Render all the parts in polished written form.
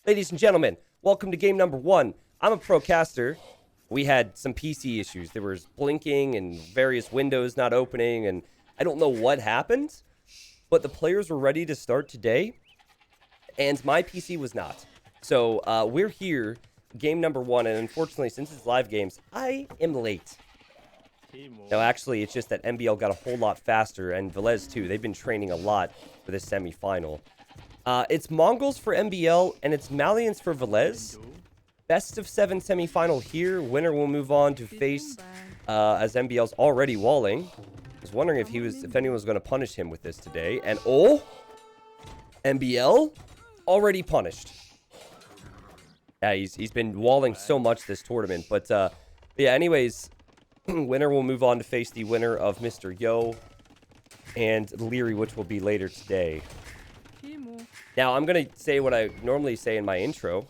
Ladies and gentlemen, welcome to game number 1. I'm a pro caster. We had some PC issues. There was blinking and various windows not opening, and I don't know what happened, but the players were ready to start today, and my PC was not. So we're here, game number 1, and unfortunately, since it's live games, I am late. No, actually, it's just that MbL got a whole lot faster, and Villese too. They've been training a lot for this semifinal. It's Mongols for MbL, and it's Malians for Villese. Best of 7 semifinal here. Winner will move on to face, as MbL's already walling. I was wondering if anyone was going to punish him with this today. And oh, MbL already punished. Yeah, he's been walling so much this tournament. But yeah, anyways, winner will move on to face the winner of Mr. Yo and Leary, which will be later today. Now, I'm going to say what I normally say in my intro.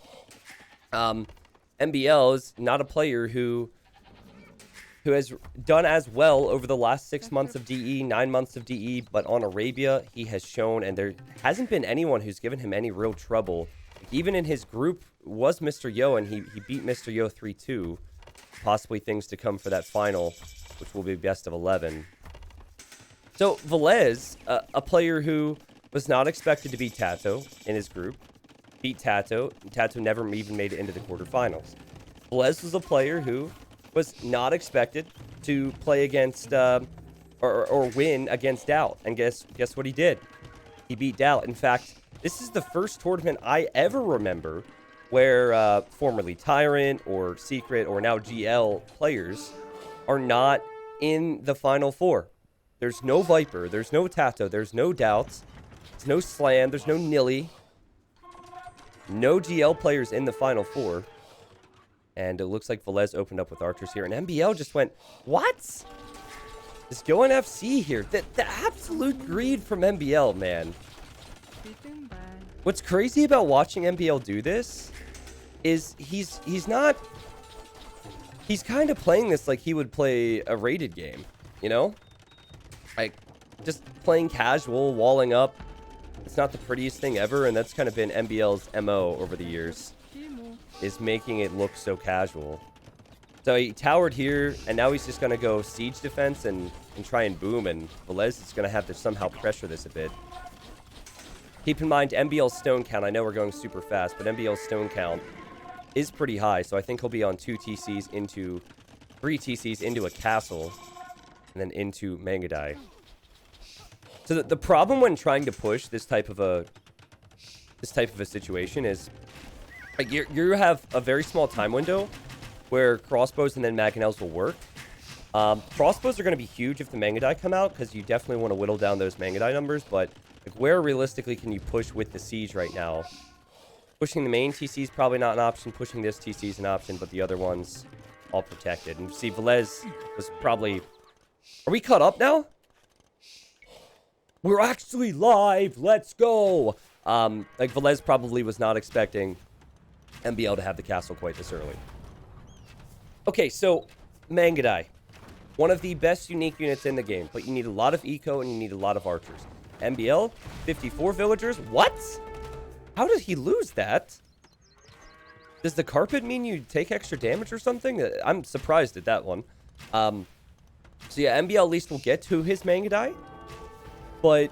MbL is not a player who has done as well over the last 6 months of DE, 9 months of DE, but on Arabia, he has shown, and there hasn't been anyone who's given him any real trouble. Even in his group was Mr. Yo, and he beat Mr. Yo 3-2. Possibly things to come for that final, which will be best of 11. So, Villese, a player who was not expected to beat Tato in his group, beat Tato. Tato never even made it into the quarterfinals. Villese was a player who was not expected to play against, or win against DauT. And guess what he did? He beat DauT. In fact, this is the first tournament I ever remember where formerly Tyrant or Secret or now GL players are not in the Final Four. There's no Viper, there's no Tato, there's no DauT, there's no Slam, there's no Nilly. No GL players in the Final Four. And it looks like Villese opened up with archers here. And MbL just went, what? Just going FC here. The absolute greed from MbL, man. What's crazy about watching MbL do this is he's kind of playing this like he would play a rated game, you know? Like, just playing casual, walling up. It's not the prettiest thing ever, and that's kind of been MbL's MO over the years, is making it look so casual. So he towered here, and now he's just going to go siege defense and try and boom, and Villese is going to have to somehow pressure this a bit. Keep in mind, MbL's stone count, I know we're going super fast, but MbL's stone count is pretty high, so I think he'll be on 3 TCs into a castle, and then into Mangadai. So the problem when trying to push this type of a situation is like you have a very small time window where crossbows and then mangonels will work. Crossbows are going to be huge if the Mangadai come out because you definitely want to whittle down those Mangadai numbers. But like, where realistically can you push with the siege right now? Pushing the main TC is probably not an option. Pushing this TC is an option, but the other ones all protected. And see, Villese was probably. Are we caught up now? We're actually live. Let's go. Like Villese probably was not expecting MbL to have the castle quite this early. Okay, so Mangadai, one of the best unique units in the game, but you need a lot of eco and you need a lot of archers. MbL, 54 villagers. What? How did he lose that? Does the carpet mean you take extra damage or something? I'm surprised at that one. So yeah, MbL at least will get to his Mangadai. But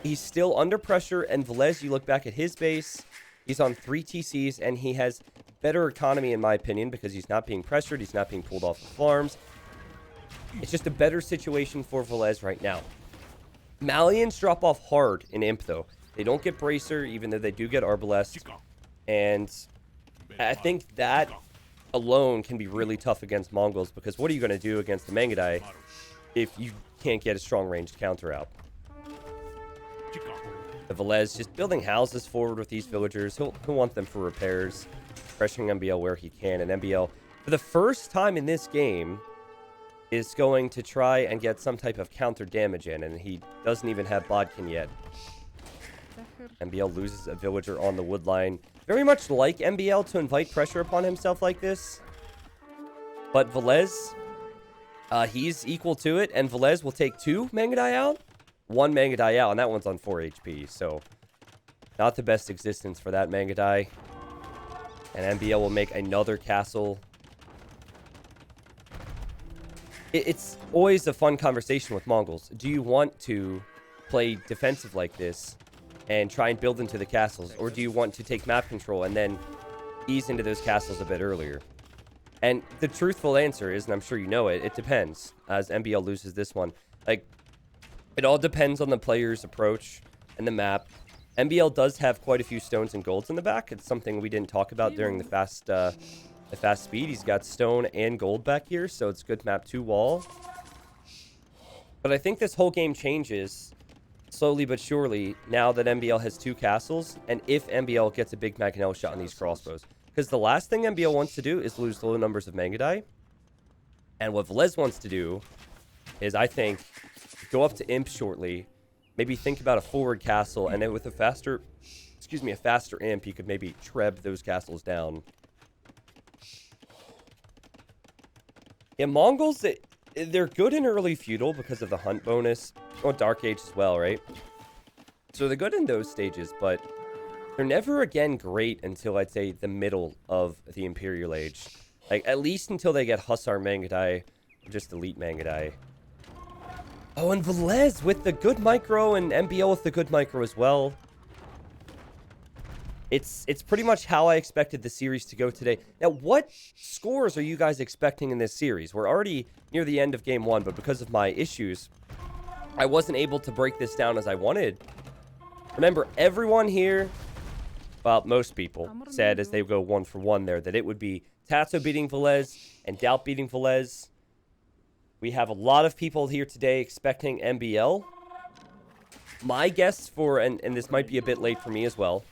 he's still under pressure, and Villese, you look back at his base, he's on 3 TCs, and he has better economy, in my opinion, because he's not being pressured, he's not being pulled off the farms. It's just a better situation for Villese right now. Malians drop off hard in Imp, though. They don't get Bracer, even though they do get Arbalest. And I think that alone can be really tough against Mongols, because what are you going to do against the Mangadai if you can't get a strong ranged counter out? The Villese just building houses forward with these villagers. He'll want them for repairs, pressuring MbL where he can. And MbL, for the first time in this game, is going to try and get some type of counter damage in. And he doesn't even have Bodkin yet. MbL loses a villager on the wood line. Very much like MbL to invite pressure upon himself like this. But Villese, he's equal to it. And Villese will take 2 Mangadai out. 1 Mangadai out, and that one's on 4 HP, so not the best existence for that Mangadai. And MbL will make another castle. It's always a fun conversation with Mongols. Do you want to play defensive like this and try and build into the castles? Or do you want to take map control and then ease into those castles a bit earlier? And the truthful answer is, and I'm sure you know it, it depends, as MbL loses this one. Like, it all depends on the player's approach and the map. MbL does have quite a few stones and golds in the back. It's something we didn't talk about during the fast speed. He's got stone and gold back here, so it's good map 2 wall. But I think this whole game changes slowly but surely now that MbL has 2 castles, and if MbL gets a big Mangonel shot on these crossbows. Because the last thing MbL wants to do is lose low numbers of Mangadai. And what Villese wants to do is, I think, go up to Imp shortly. Maybe think about a forward castle, and then with a faster Imp, you could maybe treb those castles down. Yeah, Mongols, they're good in early feudal because of the hunt bonus. Oh, Dark Age as well, right? So they're good in those stages, but they're never again great until, I'd say, the middle of the Imperial Age. Like, at least until they get Hussar Mangadai, or just Elite Mangadai. Oh, and Villese with the good micro, and MbL with the good micro as well. It's pretty much how I expected the series to go today. Now, what scores are you guys expecting in this series? We're already near the end of Game 1, but because of my issues, I wasn't able to break this down as I wanted. Remember, everyone here, well, most people, said as they go 1-for-1 there, that it would be Tatsu beating Villese and DauT beating Villese. We have a lot of people here today expecting MbL. My guess for, and this might be a bit late for me as well,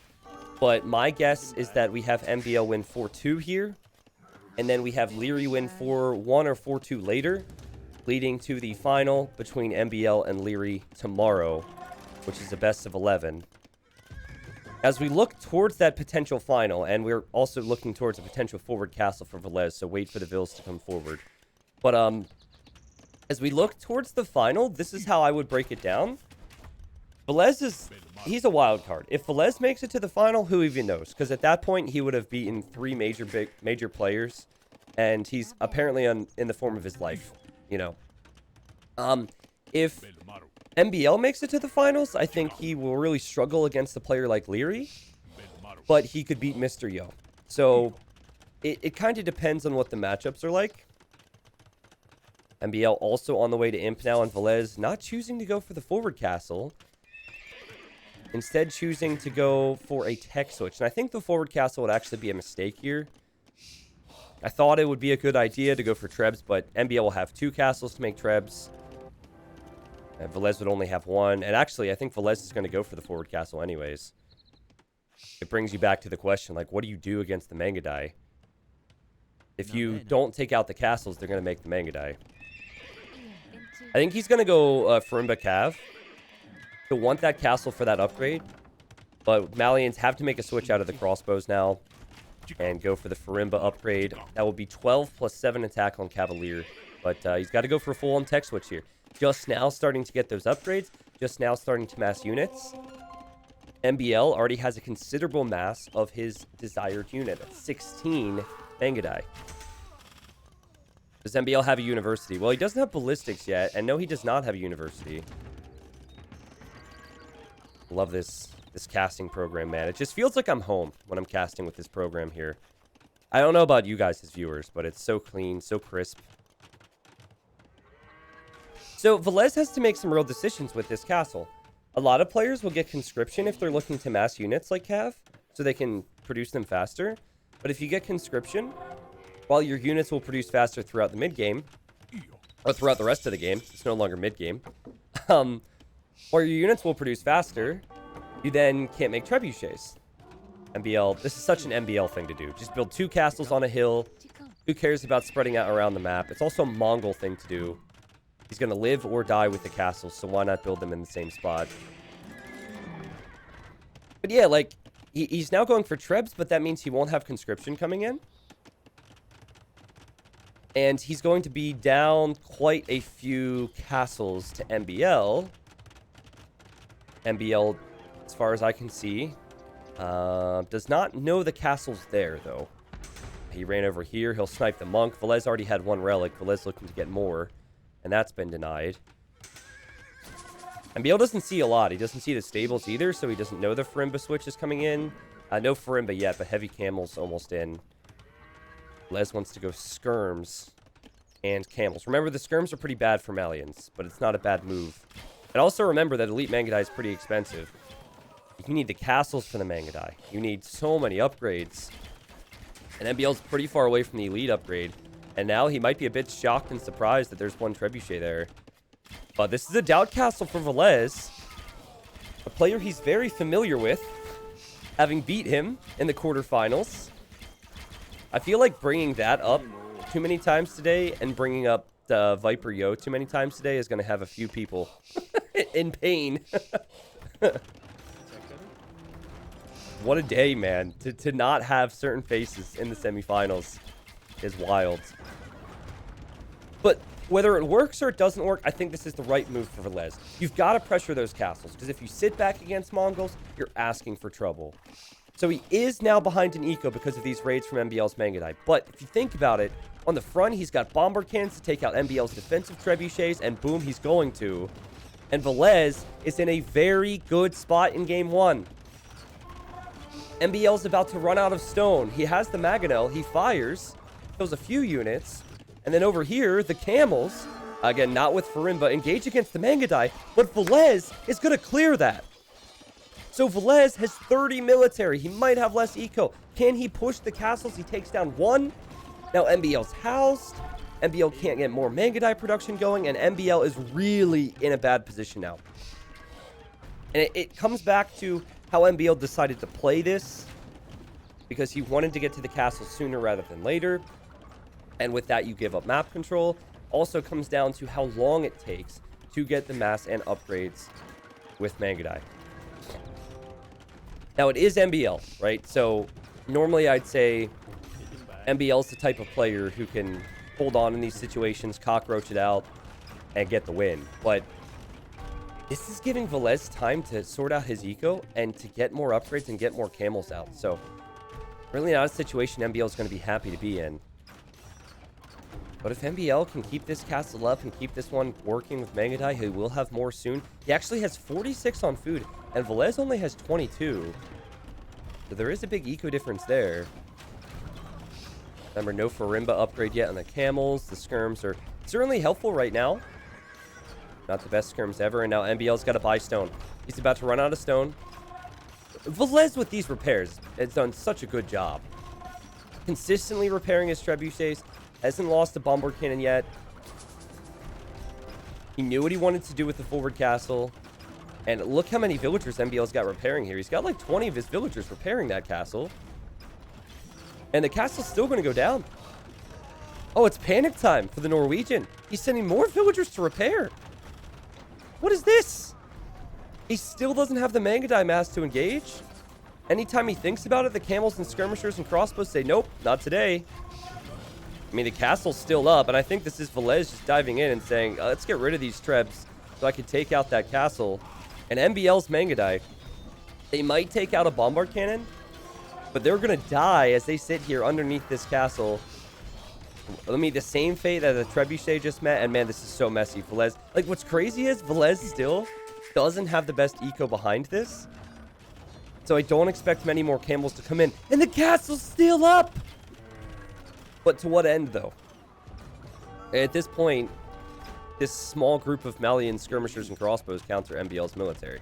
but my guess is that we have MbL win 4-2 here, and then we have Leary win 4-1 or 4-2 later, leading to the final between MbL and Leary tomorrow, which is a best of 11. As we look towards that potential final, and we're also looking towards a potential forward castle for Villese, so wait for the Villes to come forward. But as we look towards the final, this is how I would break it down. Villese he's a wild card. If Villese makes it to the final, who even knows? Because at that point, he would have beaten 3 major players, and he's apparently in the form of his life, you know. If MbL makes it to the finals, I think he will really struggle against a player like Leary, but he could beat Mr. Yo. So it kind of depends on what the matchups are like. MbL also on the way to Imp now, and Villese not choosing to go for the forward castle. Instead choosing to go for a tech switch. And I think the forward castle would actually be a mistake here. I thought it would be a good idea to go for trebs, but MbL will have 2 castles to make trebs. And Villese would only have 1. And actually, I think Villese is going to go for the forward castle anyways. It brings you back to the question, like, what do you do against the Mangadai? If you don't take out the castles, they're going to make the Mangadai. I think he's going to go Farimba Cav. He'll want that castle for that upgrade. But Malians have to make a switch out of the crossbows now. And go for the Farimba upgrade. That will be 12 plus 7 attack on Cavalier. But he's got to go for a full-on tech switch here. Just now starting to get those upgrades. Just now starting to mass units. MbL already has a considerable mass of his desired unit. At 16 Mangadai. Does MbL have a university? Well, he doesn't have ballistics yet. And no, he does not have a university. Love this casting program, man. It just feels like I'm home when I'm casting with this program here. I don't know about you guys as viewers, but it's so clean, so crisp. So Villese has to make some real decisions with this castle. A lot of players will get conscription if they're looking to mass units like Cav, so they can produce them faster. But if you get conscription, while your units will produce faster throughout the mid-game, or throughout the rest of the game, it's no longer mid-game, or your units will produce faster, you then can't make trebuchets. MbL, this is such an MbL thing to do. Just build 2 castles on a hill. Who cares about spreading out around the map? It's also a Mongol thing to do. He's going to live or die with the castles, so why not build them in the same spot? But yeah, like, he's now going for trebs, but that means he won't have conscription coming in. And he's going to be down quite a few castles to MbL. MbL, as far as I can see, does not know the castle's there, though. He ran over here. He'll snipe the monk. Villese already had one relic. Villese looking to get more. And that's been denied. MbL doesn't see a lot. He doesn't see the stables either, so he doesn't know the Farimba switch is coming in. No Farimba yet, but heavy camels almost in. Les wants to go skirms and camels. Remember, the skirms are pretty bad for Malians, but it's not a bad move. And also remember that Elite Mangadai is pretty expensive. You need the castles for the Mangadai. You need so many upgrades. And MbL's pretty far away from the Elite upgrade. And now he might be a bit shocked and surprised that there's one Trebuchet there. But this is a DauT castle for Villese. A player he's very familiar with, having beat him in the quarterfinals. I feel like bringing that up too many times today and bringing up the Viper Yo too many times today is going to have a few people in pain. What a day, man. To not have certain faces in the semifinals is wild. But whether it works or it doesn't work, I think this is the right move for Villese. You've got to pressure those castles, because if you sit back against Mongols, you're asking for trouble. So he is now behind an eco because of these raids from MbL's Mangadai. But if you think about it, on the front, he's got bomber cannons to take out MbL's defensive trebuchets, and boom, he's going to. And Villese is in a very good spot in game one. MbL's about to run out of stone. He has the Mangonel. He fires, kills a few units. And then over here, the camels, again, not with Farimba, engage against the Mangadai. But Villese is going to clear that. So Villese has 30 military. He might have less eco. Can he push the castles? He takes down one. Now MbL's housed. MbL can't get more Mangadai production going. And MbL is really in a bad position now. And it comes back to how MbL decided to play this, because he wanted to get to the castle sooner rather than later. And with that, you give up map control. Also comes down to how long it takes to get the mass and upgrades with Mangadai. Now, it is MbL, right? So normally I'd say MbL's the type of player who can hold on in these situations, cockroach it out, and get the win. But this is giving Villese time to sort out his eco and to get more upgrades and get more camels out. So really not a situation MbL is going to be happy to be in. But if MbL can keep this castle up and keep this one working with Mangadai, he will have more soon. He actually has 46 on food, and Villese only has 22. So there is a big eco difference there. Remember, no Farimba upgrade yet on the camels. The skirms are certainly helpful right now. Not the best skirms ever, and now MbL's got to buy stone. He's about to run out of stone. Villese with these repairs has done such a good job. Consistently repairing his trebuchets. Hasn't lost a bomber cannon yet. He knew what he wanted to do with the forward castle. And look how many villagers MbL's got repairing here. He's got like 20 of his villagers repairing that castle. And the castle's still going to go down. Oh, it's panic time for the Norwegian. He's sending more villagers to repair. What is this? He still doesn't have the Mangadai mass to engage. Anytime he thinks about it, the camels and skirmishers and crossbows say, nope, not today. I mean, the castle's still up, and I think this is Villese just diving in and saying, let's get rid of these trebs so I can take out that castle. And MbL's Mangadai, they might take out a bombard cannon, but they're going to die as they sit here underneath this castle. Let me the same fate that the trebuchet just met, and man, this is so messy. Villese, like, what's crazy is Villese still doesn't have the best eco behind this, so I don't expect many more camels to come in, and the castle's still up. But to what end, though? At this point, this small group of Malian skirmishers and crossbows counter MbL's military.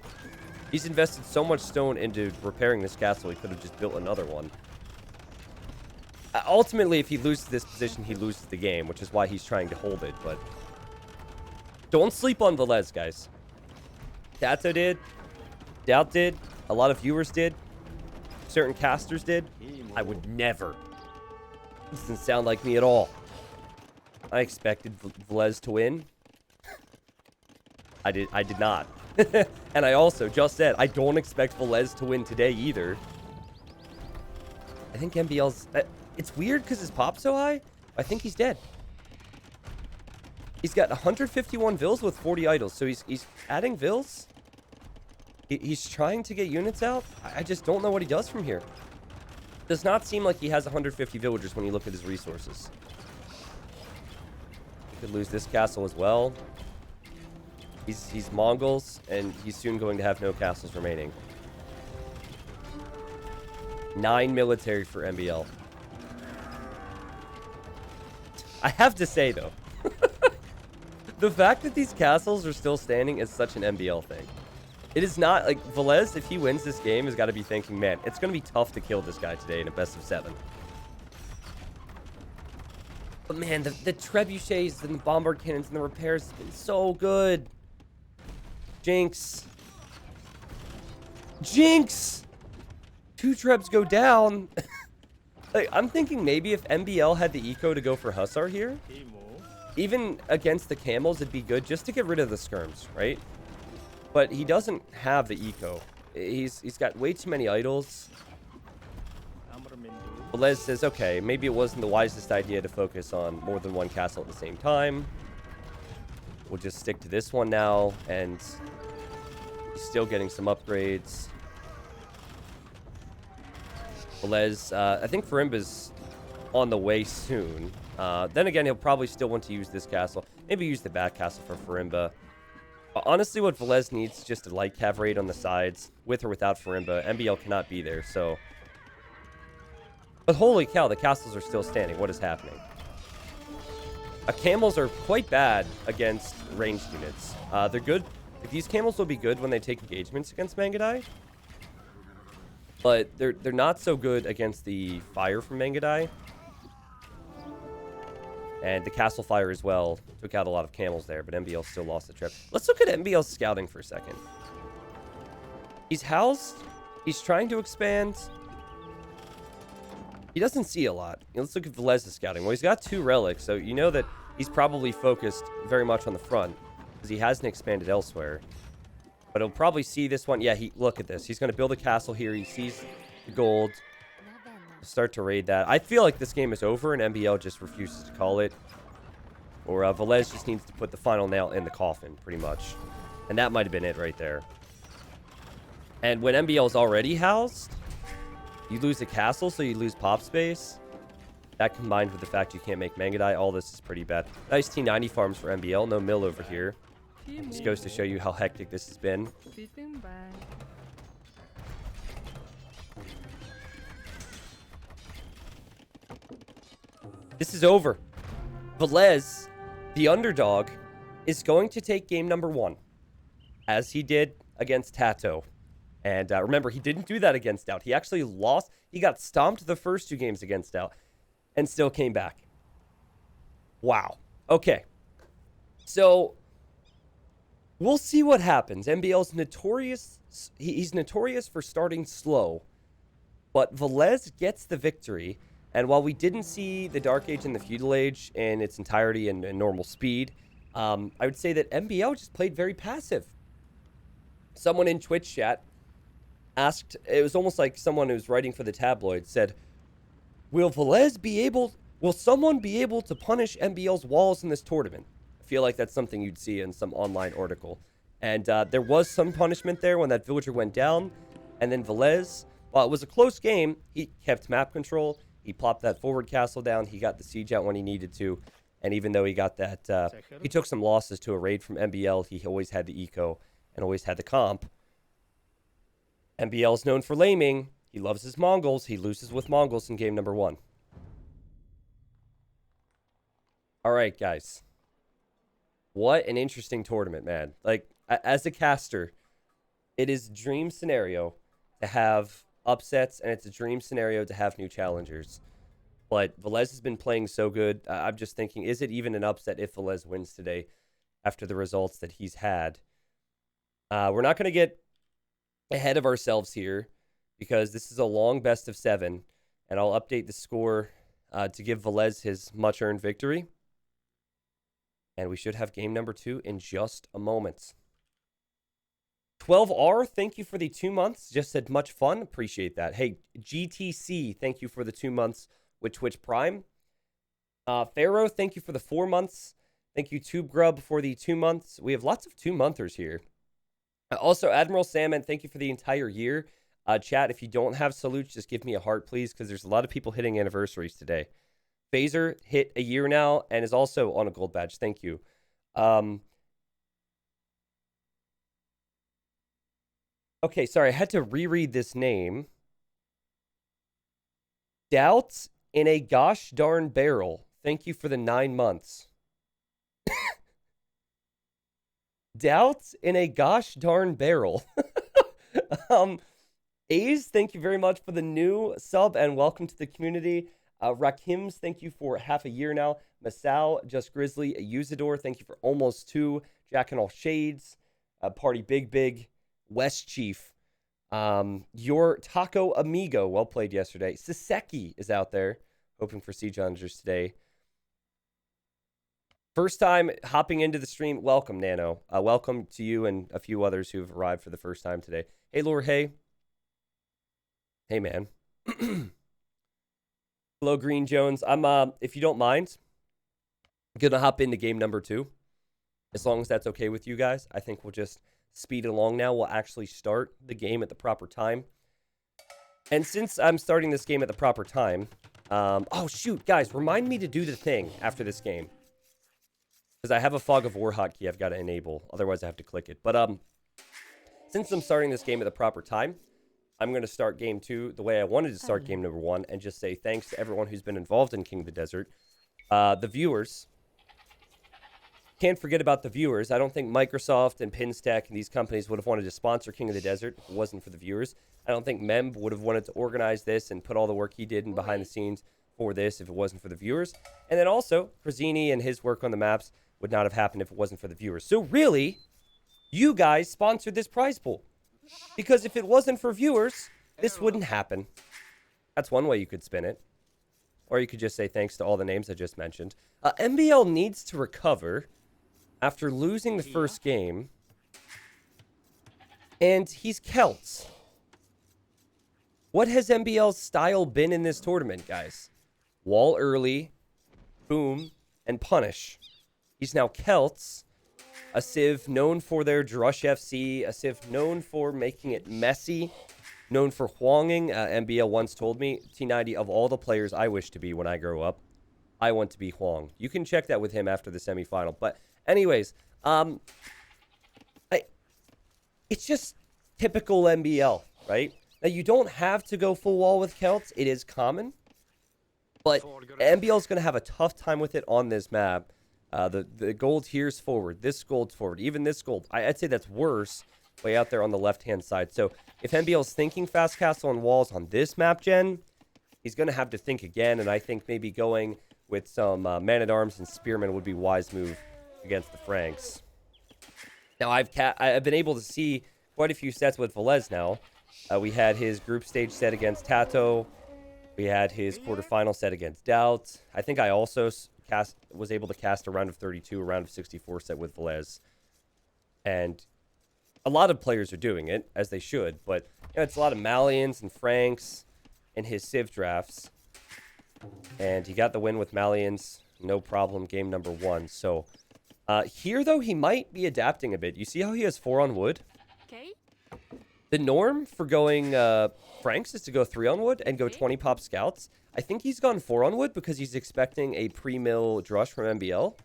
He's invested so much stone into repairing this castle, he could have just built another one. Ultimately, if he loses this position, he loses the game, which is why he's trying to hold it. But don't sleep on Villese, guys. DauT did. DauT did. A lot of viewers did. Certain casters did. I would never. This doesn't sound like me at all. I expected Villese to win. I did not. And I also just said I don't expect Villese to win today either. I think MbL's... it's weird because his pop's so high. I think he's dead. He's got 151 vills with 40 idols. So he's adding vills. He's trying to get units out. I just don't know what he does from here. Does not seem like he has 150 villagers when you look at his resources. Could lose this castle as well. He's Mongols, and he's soon going to have no castles remaining. 9 military for MbL. I have to say, though, the fact that these castles are still standing is such an MbL thing. It is not, like, Villese, if he wins this game, has got to be thinking, man, it's going to be tough to kill this guy today in a best of 7. But, man, the trebuchets and the bombard cannons and the repairs have been so good. Jinx. Jinx! 2 trebs go down. Like, I'm thinking maybe if MbL had the eco to go for Hussar here, even against the camels, it'd be good just to get rid of the skirms, right? But he doesn't have the eco. He's got way too many idols. Villese says, okay, maybe it wasn't the wisest idea to focus on more than one castle at the same time. We'll just stick to this one now, and he's still getting some upgrades. Villese, I think Farimba's on the way soon. Then again, he'll probably still want to use this castle. Maybe use the back castle for Farimba. Honestly, what Villese needs is just a light cav raid on the sides, with or without Farimba. MbL cannot be there, so... But holy cow, the castles are still standing. What is happening? Camels are quite bad against ranged units. They're good. These camels will be good when they take engagements against Mangadai. But they're not so good against the fire from Mangadai. And the castle fire as well took out a lot of camels there, but MbL still lost the trip. Let's look at MbL's scouting for a second. He's housed. He's trying to expand. He doesn't see a lot. Let's look at Vilese's scouting. Well, he's got 2 relics, so you know that he's probably focused very much on the front because he hasn't expanded elsewhere. But he'll probably see this one. Yeah, look at this. He's going to build a castle here. He sees the gold. Start to raid that. I feel like this game is over and MbL just refuses to call it. Or Villese just needs to put the final nail in the coffin, pretty much. And that might have been it right there. And when MbL is already housed, you lose a castle, so you lose pop space. That combined with the fact you can't make Mangadai, all this is pretty bad. Nice T90 farms for MbL. No mill over here. This goes to show you how hectic this has been. This is over. Villese, the underdog, is going to take game number 1, as he did against Tato. And remember, he didn't do that against DauT. He actually lost. He got stomped the first 2 games against DauT and still came back. Wow. Okay. So, we'll see what happens. MbL's notorious. He's notorious for starting slow. But Villese gets the victory. And while we didn't see the Dark Age and the Feudal Age in its entirety and normal speed, I would say that MbL just played very passive. Someone in Twitch chat asked, it was almost like someone who was writing for the tabloid said, will someone be able to punish MbL's walls in this tournament? I feel like that's something you'd see in some online article. And there was some punishment there when that villager went down. And then Villese, while it was a close game, he kept map control. He plopped that forward castle down. He got the siege out when he needed to. And even though he got that, he took some losses to a raid from MbL. He always had the eco and always had the comp. MbL is known for laming. He loves his Mongols. He loses with Mongols in game number 1. All right, guys. What an interesting tournament, man. Like, as a caster, it is a dream scenario to have upsets, and it's a dream scenario to have new challengers. But Villese has been playing so good. I'm just thinking, is it even an upset if Villese wins today after the results that he's had? We're not going to get ahead of ourselves here because this is a long best of 7, and I'll update the score to give Villese his much-earned victory. And we should have game number 2 in just a moment. 12R, thank you for the 2 months. Just said much fun. Appreciate that. Hey, GTC, thank you for the 2 months with Twitch Prime. Pharaoh, thank you for the 4 months. Thank you, TubeGrub, for the 2 months. We have lots of 2-monthers here. Also, Admiral Salmon, thank you for the entire year. Chat, if you don't have salutes, just give me a heart, please, because there's a lot of people hitting anniversaries today. Phaser hit a year now and is also on a gold badge. Thank you. Okay, sorry, I had to reread this name. DauT in a gosh darn barrel. Thank you for the 9 months. DauT in a gosh darn barrel. A's, thank you very much for the new sub and welcome to the community. Rakims, thank you for half a year now. Masao, Just Grizzly, Usador, thank you for almost 2. Jack and All Shades, Party Big, West Chief, your Taco Amigo, well played yesterday. Saseki is out there, hoping for Siege Challengers today. First time hopping into the stream, welcome, Nano. Welcome to you and a few others who have arrived for the first time today. Hey, Lord, hey. Hey, man. Hello, Green Jones. I'm, if you don't mind, gonna hop into game number 2. As long as that's okay with you guys, I think we'll just speed along now. We'll actually start the game at the proper time. And since I'm starting this game at the proper time, oh, shoot, guys, remind me to do the thing after this game. Because I have a Fog of War hotkey I've got to enable. Otherwise, I have to click it. But since I'm starting this game at the proper time, I'm going to start game 2 the way I wanted to start game number 1 and just say thanks to everyone who's been involved in King of the Desert. The viewers. Can't forget about the viewers. I don't think Microsoft and Pinstack and these companies would have wanted to sponsor King of the Desert if it wasn't for the viewers. I don't think Memb would have wanted to organize this and put all the work he did in behind the scenes for this if it wasn't for the viewers. And then also, Krazzini and his work on the maps would not have happened if it wasn't for the viewers. So really, you guys sponsored this prize pool. Because if it wasn't for viewers, this wouldn't happen. That's one way you could spin it. Or you could just say thanks to all the names I just mentioned. MbL needs to recover after losing the first game. And he's Celts. What has MbL's style been in this tournament, guys? Wall early, boom, and punish. He's now Celts. A Civ known for their Drush FC. A Civ known for making it messy. Known for Huanging. MbL once told me, T90, of all the players I wish to be when I grow up, I want to be Huang. You can check that with him after the semifinal. But anyways, it's just typical MbL, right? Now, you don't have to go full wall with Celts. It is common. But MbL is going to have a tough time with it on this map. The gold here's forward. This gold's forward. Even this gold. I'd say that's worse way out there on the left-hand side. So if MbL's thinking fast castle and walls on this map gen, he's going to have to think again. And I think maybe going with some man-at-arms and spearmen would be a wise move against the Franks. Now, I've been able to see quite a few sets with Villese now. We had his group stage set against Tato. We had his quarterfinal set against DauT. I think I also was able to cast a round of 32, a round of 64 set with Villese. And a lot of players are doing it, as they should. But you know, it's a lot of Malians and Franks in his Civ drafts. And he got the win with Malians. No problem, game number 1. So here, though, he might be adapting a bit. You see how he has 4 on wood? Okay. The norm for going Franks is to go 3 on wood and go 20 pop scouts. I think he's gone 4 on wood because he's expecting a pre-mill drush from MbL.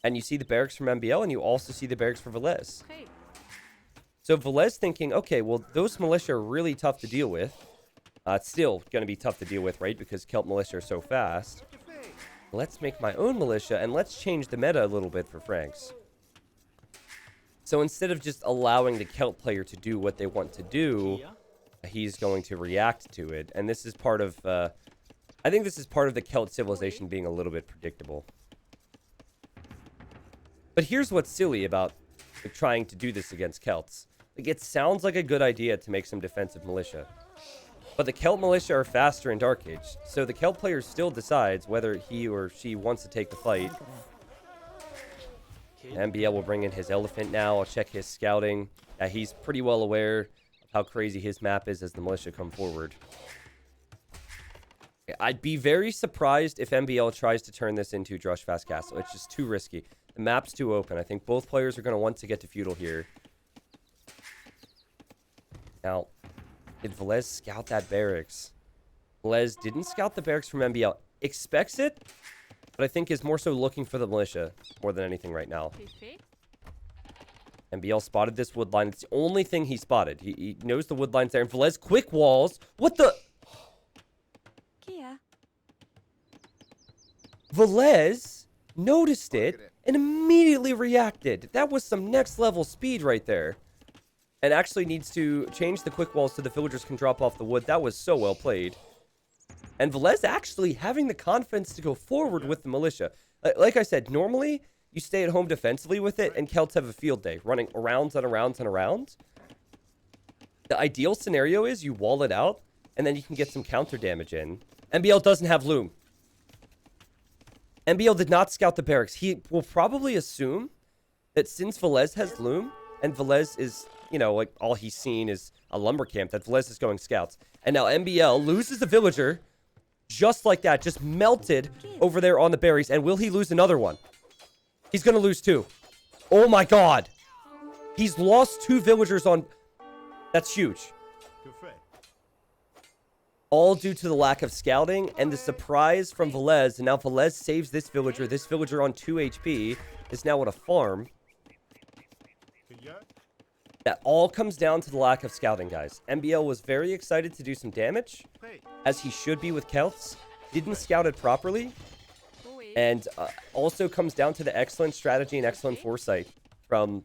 And you see the barracks from MbL, and you also see the barracks for Villese. Okay. So Villese thinking, okay, well, those militia are really tough to deal with. It's still going to be tough to deal with, right? Because Celt militia are so fast. Let's make my own militia, and let's change the meta a little bit for Franks. So instead of just allowing the Celt player to do what they want to do, he's going to react to it. And this is part of... I think this is part of the Celt civilization being a little bit predictable. But here's what's silly about trying to do this against Celts. Like, it sounds like a good idea to make some defensive militia. But the Celt militia are faster in Dark Age. So the Celt player still decides whether he or she wants to take the fight. MbL will bring in his elephant now. I'll check his scouting. He's pretty well aware of how crazy his map is as the militia come forward. I'd be very surprised if MbL tries to turn this into Drush Fast Castle. It's just too risky. The map's too open. I think both players are going to want to get to feudal here. Now, Did Villese scout that barracks? Villese didn't scout the barracks from MbL. Expects it, but I think is more so looking for the militia more than anything right now. MbL spotted this wood line. It's the only thing he spotted. He knows the wood line's there. And Villese, quick walls. What the? Villese noticed it and immediately reacted. That was some next level speed right there. And actually needs to change the quick walls so the villagers can drop off the wood. That was so well played. And Villese actually having the confidence to go forward with the militia. Like I said, normally you stay at home defensively with it and Celts have a field day, running arounds and arounds and around. The ideal scenario is you wall it out and then you can get some counter damage in. MbL doesn't have loom. MbL did not scout the barracks. He will probably assume that since Villese has loom and Villese is, you know, like all he's seen is a lumber camp, that Villese is going scouts. And now MbL loses the villager just like that, just melted over there on the berries. And will he lose another one? He's going to lose 2. Oh my God. He's lost 2 villagers on... That's huge. All due to the lack of scouting and the surprise from Villese. And now Villese saves this villager. This villager on 2 HP is now at a farm. That all comes down to the lack of scouting, guys. MbL was very excited to do some damage, as he should be with Celts. Didn't scout it properly. And also comes down to the excellent strategy and excellent foresight from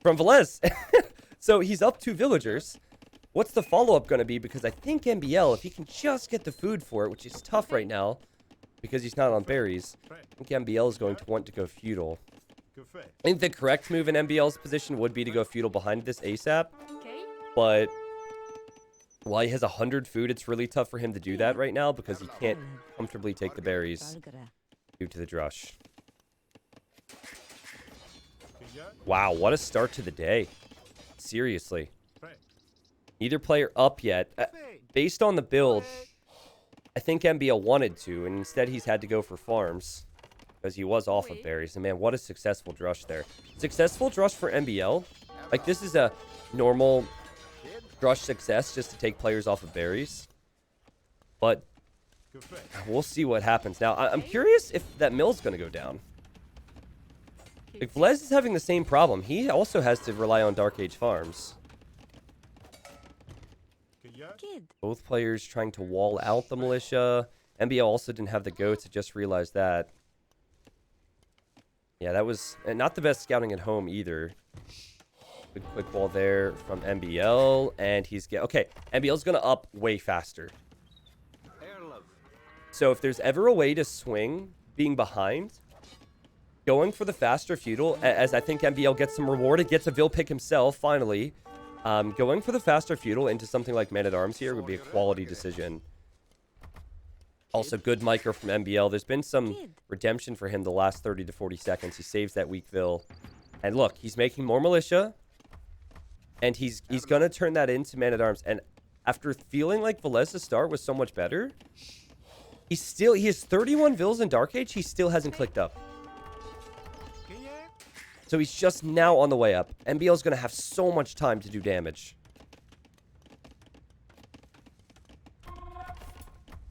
Villese. So he's up 2 villagers. What's the follow-up going to be? Because I think MbL, if he can just get the food for it, which is tough right now, because he's not on berries, I think MbL is going to want to go feudal. I think the correct move in MbL's position would be to go feudal behind this ASAP. But while he has 100 food, it's really tough for him to do that right now because he can't comfortably take the berries due to the drush. Wow, what a start to the day. Seriously. Neither player up yet. Based on the build, I think MbL wanted to, and instead he's had to go for farms. Because he was off of berries. And man, what a successful drush there. Successful drush for MbL. Like, this is a normal drush success just to take players off of berries. But we'll see what happens. Now, I'm curious if that mill's going to go down. Like, Villese is having the same problem. He also has to rely on Dark Age farms. Both players trying to wall out the militia. MbL also didn't have the goats. I just realized that. Yeah, that was not the best scouting at home either. Good quick wall there from MbL. And he's... Okay, MbL's going to up way faster. So if there's ever a way to swing being behind, going for the faster feudal, as I think MbL gets some reward. It gets a Vil pick himself, finally. Going for the faster feudal into something like Man-at-Arms here would be a quality decision. Also, good micro from MbL. There's been some redemption for him the last 30 to 40 seconds. He saves that weak Vil. And look, he's making more militia. And he's going to turn that into Man-at-Arms. And after feeling like Villese's start was so much better, he has 31 Vils in Dark Age. He still hasn't clicked up. So he's just now on the way up. MbL's going to have so much time to do damage.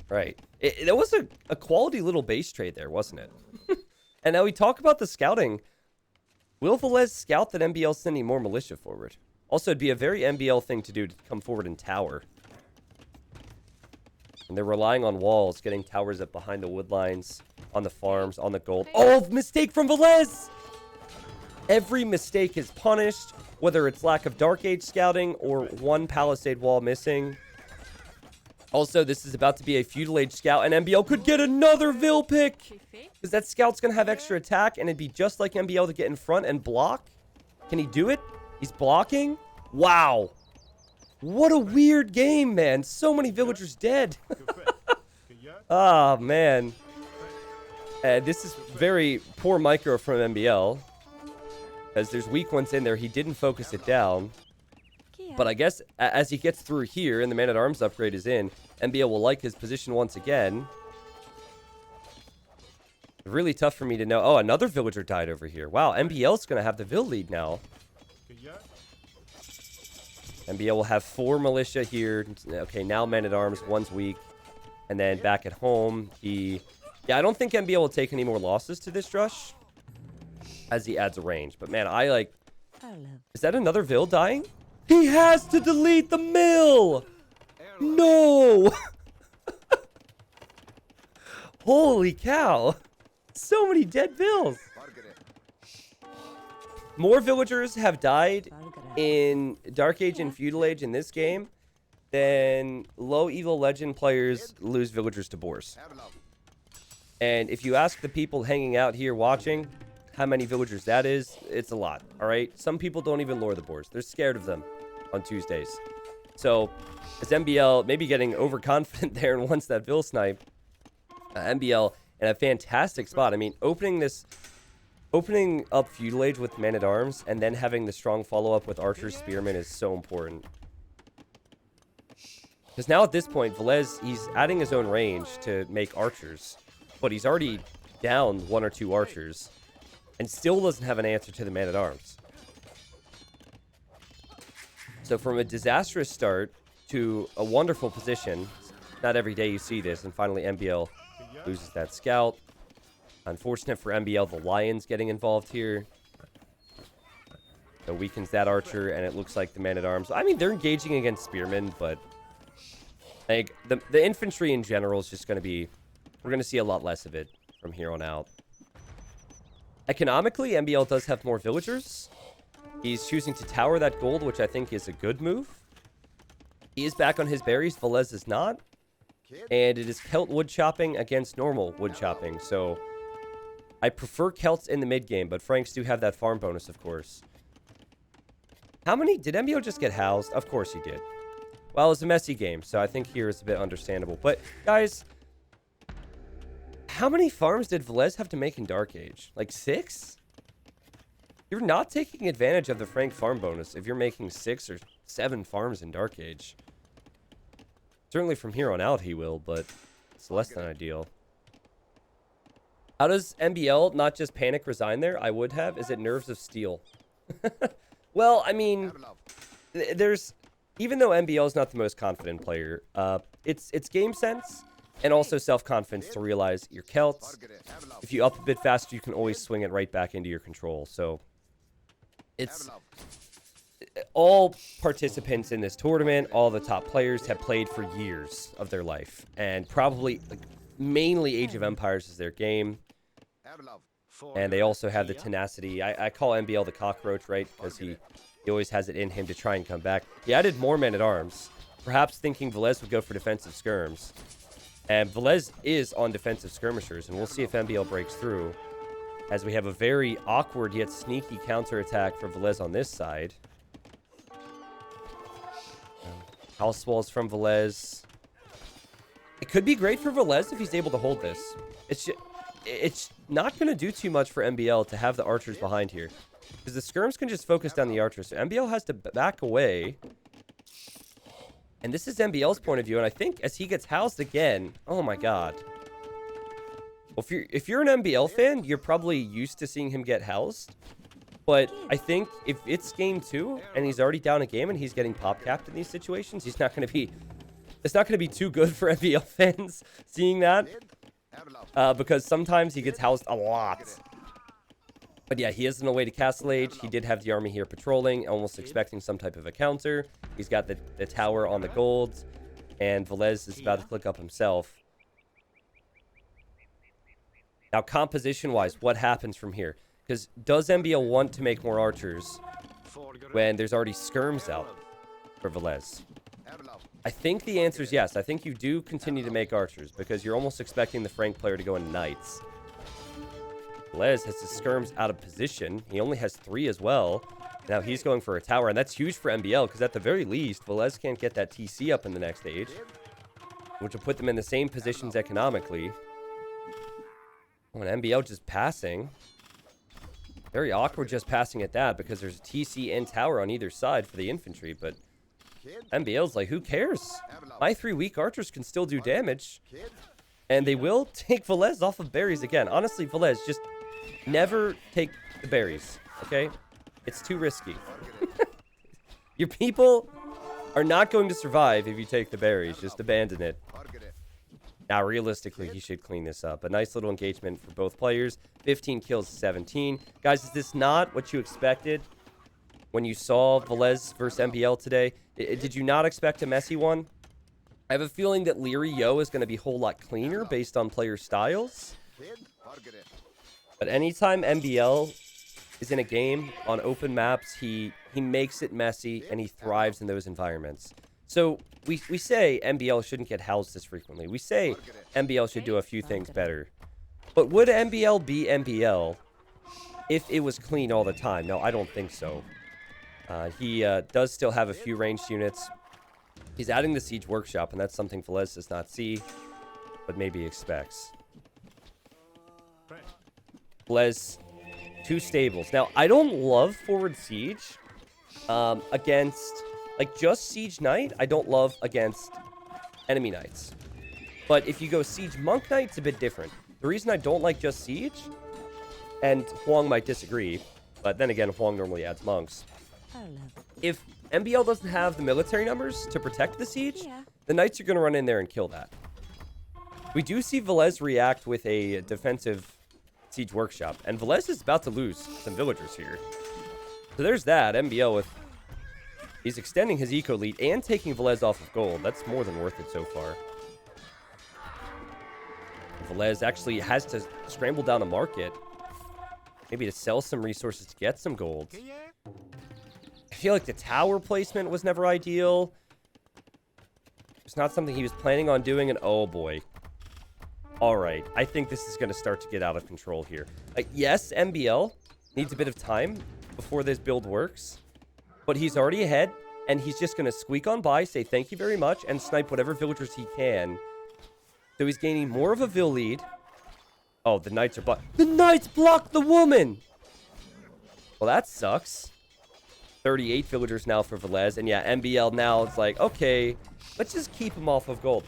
Right. It was a quality little base trade there, wasn't it? And now we talk about the scouting. Will Villese scout that MbL's sending more militia forward? Also, it'd be a very MbL thing to do to come forward and tower. And they're relying on walls, getting towers up behind the wood lines, on the farms, on the gold. Oh, mistake from Villese! Every mistake is punished, whether it's lack of Dark Age scouting or one palisade wall missing. Also, this is about to be a feudal age scout, and MbL could get another Vil pick! Because that scout's going to have extra attack, and it'd be just like MbL to get in front and block. Can he do it? He's blocking? Wow. What a weird game, man. So many villagers dead. Oh, man. This is very poor micro from MbL. Because there's weak ones in there. He didn't focus it down. But I guess as he gets through here and the Man-at-Arms upgrade is in, MbL will like his position once again. Really tough for me to know. Oh, another villager died over here. Wow, MbL's going to have the Vil lead now. MbL will have 4 militia here. Okay, now men-at-arms. One's weak. And then back at home, he... Yeah, I don't think MbL will take any more losses to this Drush as he adds a range. But, man, I, like... Is that another Vill dying? He has to delete the mill! No! Holy cow! So many dead Vills! More villagers have died in Dark Age and Feudal Age in this game than low evil legend players lose villagers to boars. And if you ask the people hanging out here watching how many villagers that is, it's a lot, all right? Some people don't even lure the boars. They're scared of them on Tuesdays. So, as MbL maybe getting overconfident there and wants that Vill snipe, MbL in a fantastic spot. I mean, opening up Feudal Age with Man-at-Arms and then having the strong follow-up with Archer Spearman is so important. Because now at this point, Villese, he's adding his own range to make archers. But he's already down 1 or 2 archers. And still doesn't have an answer to the Man-at-Arms. So from a disastrous start to a wonderful position, not every day you see this, and finally MbL loses that scout. Unfortunate for MbL, the Lions getting involved here. So weakens that archer, and it looks like the Man-at-Arms. I mean, they're engaging against Spearmen, but like the infantry in general is just going to be... We're going to see a lot less of it from here on out. Economically, MbL does have more villagers. He's choosing to tower that gold, which I think is a good move. He is back on his berries. Villese is not. And it is Celt wood chopping against normal wood chopping. So I prefer Celts in the mid game, but Franks do have that farm bonus, of course. How many? Did MbL just get housed? Of course he did. Well, it was a messy game, so I think here is a bit understandable. But, guys, how many farms did Villese have to make in Dark Age? Like 6? You're not taking advantage of the Frank farm bonus if you're making 6 or 7 farms in Dark Age. Certainly from here on out he will, but it's less than ideal. How does MbL not just panic resign there? I would have. Is it nerves of steel? Well, I mean, there's... Even though MbL is not the most confident player, it's game sense and also self-confidence to realize your Celts. If you up a bit faster, you can always swing it right back into your control. So it's... All participants in this tournament, all the top players have played for years of their life. And probably, like, mainly Age of Empires is their game. And they also have the tenacity. I call MbL the cockroach, right? Because he always has it in him to try and come back. He added more men-at-arms, perhaps thinking Villese would go for defensive skirms. And Villese is on defensive skirmishers, and we'll see if MbL breaks through. As we have a very awkward yet sneaky counterattack for Villese on this side. House walls from Villese. It could be great for Villese if he's able to hold this. It's not going to do too much for MbL to have the archers behind here. Because the skirms can just focus down the archers. So MbL has to back away. And this is MbL's point of view. And I think as he gets housed again... Oh my god. Well, if you're an MbL fan, you're probably used to seeing him get housed. But I think if it's game 2 and he's already down a game and he's getting pop capped in these situations, he's not going to be... It's not going to be too good for MbL fans seeing that. Because sometimes he gets housed a lot. But yeah, he is on the way to Castle Age. He did have the army here patrolling, almost expecting some type of a counter. He's got the tower on the gold. And Villese is about to click up himself. Now, composition-wise, what happens from here? Because does MbL want to make more archers when there's already skirms out for Villese? I think the answer is yes. I think you do continue to make archers because you're almost expecting the Frank player to go into knights. Villese has his skirms out of position. He only has 3 as well. Now he's going for a tower, and that's huge for MbL because at the very least, Villese can't get that TC up in the next age, which will put them in the same positions economically. When MbL just passing... Very awkward just passing at that because there's a TC and tower on either side for the infantry, but MbL's like, who cares? My 3 weak archers can still do damage, and they will take Villese off of berries again. Honestly, Villese, just never take the berries, okay? It's too risky. Your people are not going to survive if you take the berries. Just abandon it. Now, realistically, he should clean this up. A nice little engagement for both players. 15 kills, 17. Guys, is this not what you expected when you saw Villese versus MbL today? Did you not expect a messy one? I have a feeling that Leary Yo is going to be a whole lot cleaner based on player styles. But anytime MbL is in a game on open maps, he makes it messy and he thrives in those environments. So we say MbL shouldn't get housed this frequently. We say MbL should do a few things better. But would MbL be MbL if it was clean all the time? No, I don't think so. He does still have a few ranged units. He's adding the Siege Workshop, and that's something Villese does not see, but maybe expects. Villese, 2 stables. Now, I don't love forward siege against, like, just siege knight. I don't love against enemy knights. But if you go siege monk knight, it's a bit different. The reason I don't like just siege, and Huang might disagree, but then again, Huang normally adds monks. If MbL doesn't have the military numbers to protect the siege, the knights are going to run in there and kill that. We do see Villese react with a defensive Siege Workshop, and Villese is about to lose some villagers here. So there's that. MbL with... he's extending his eco lead and taking Villese off of gold. That's more than worth it so far. Villese actually has to scramble down a market. Maybe to sell some resources to get some gold. I feel like the tower placement was never ideal. It's not something he was planning on doing, and oh boy. Alright, I think this is going to start to get out of control here. Yes, MbL needs a bit of time before this build works, but he's already ahead, and he's just going to squeak on by, say thank you very much, and snipe whatever villagers he can. So he's gaining more of a Vill lead. Oh, the knights are blocked. The knights blocked the woman! Well, that sucks. 38 villagers now for Villese, and yeah, MbL now it's like, okay, let's just keep him off of gold.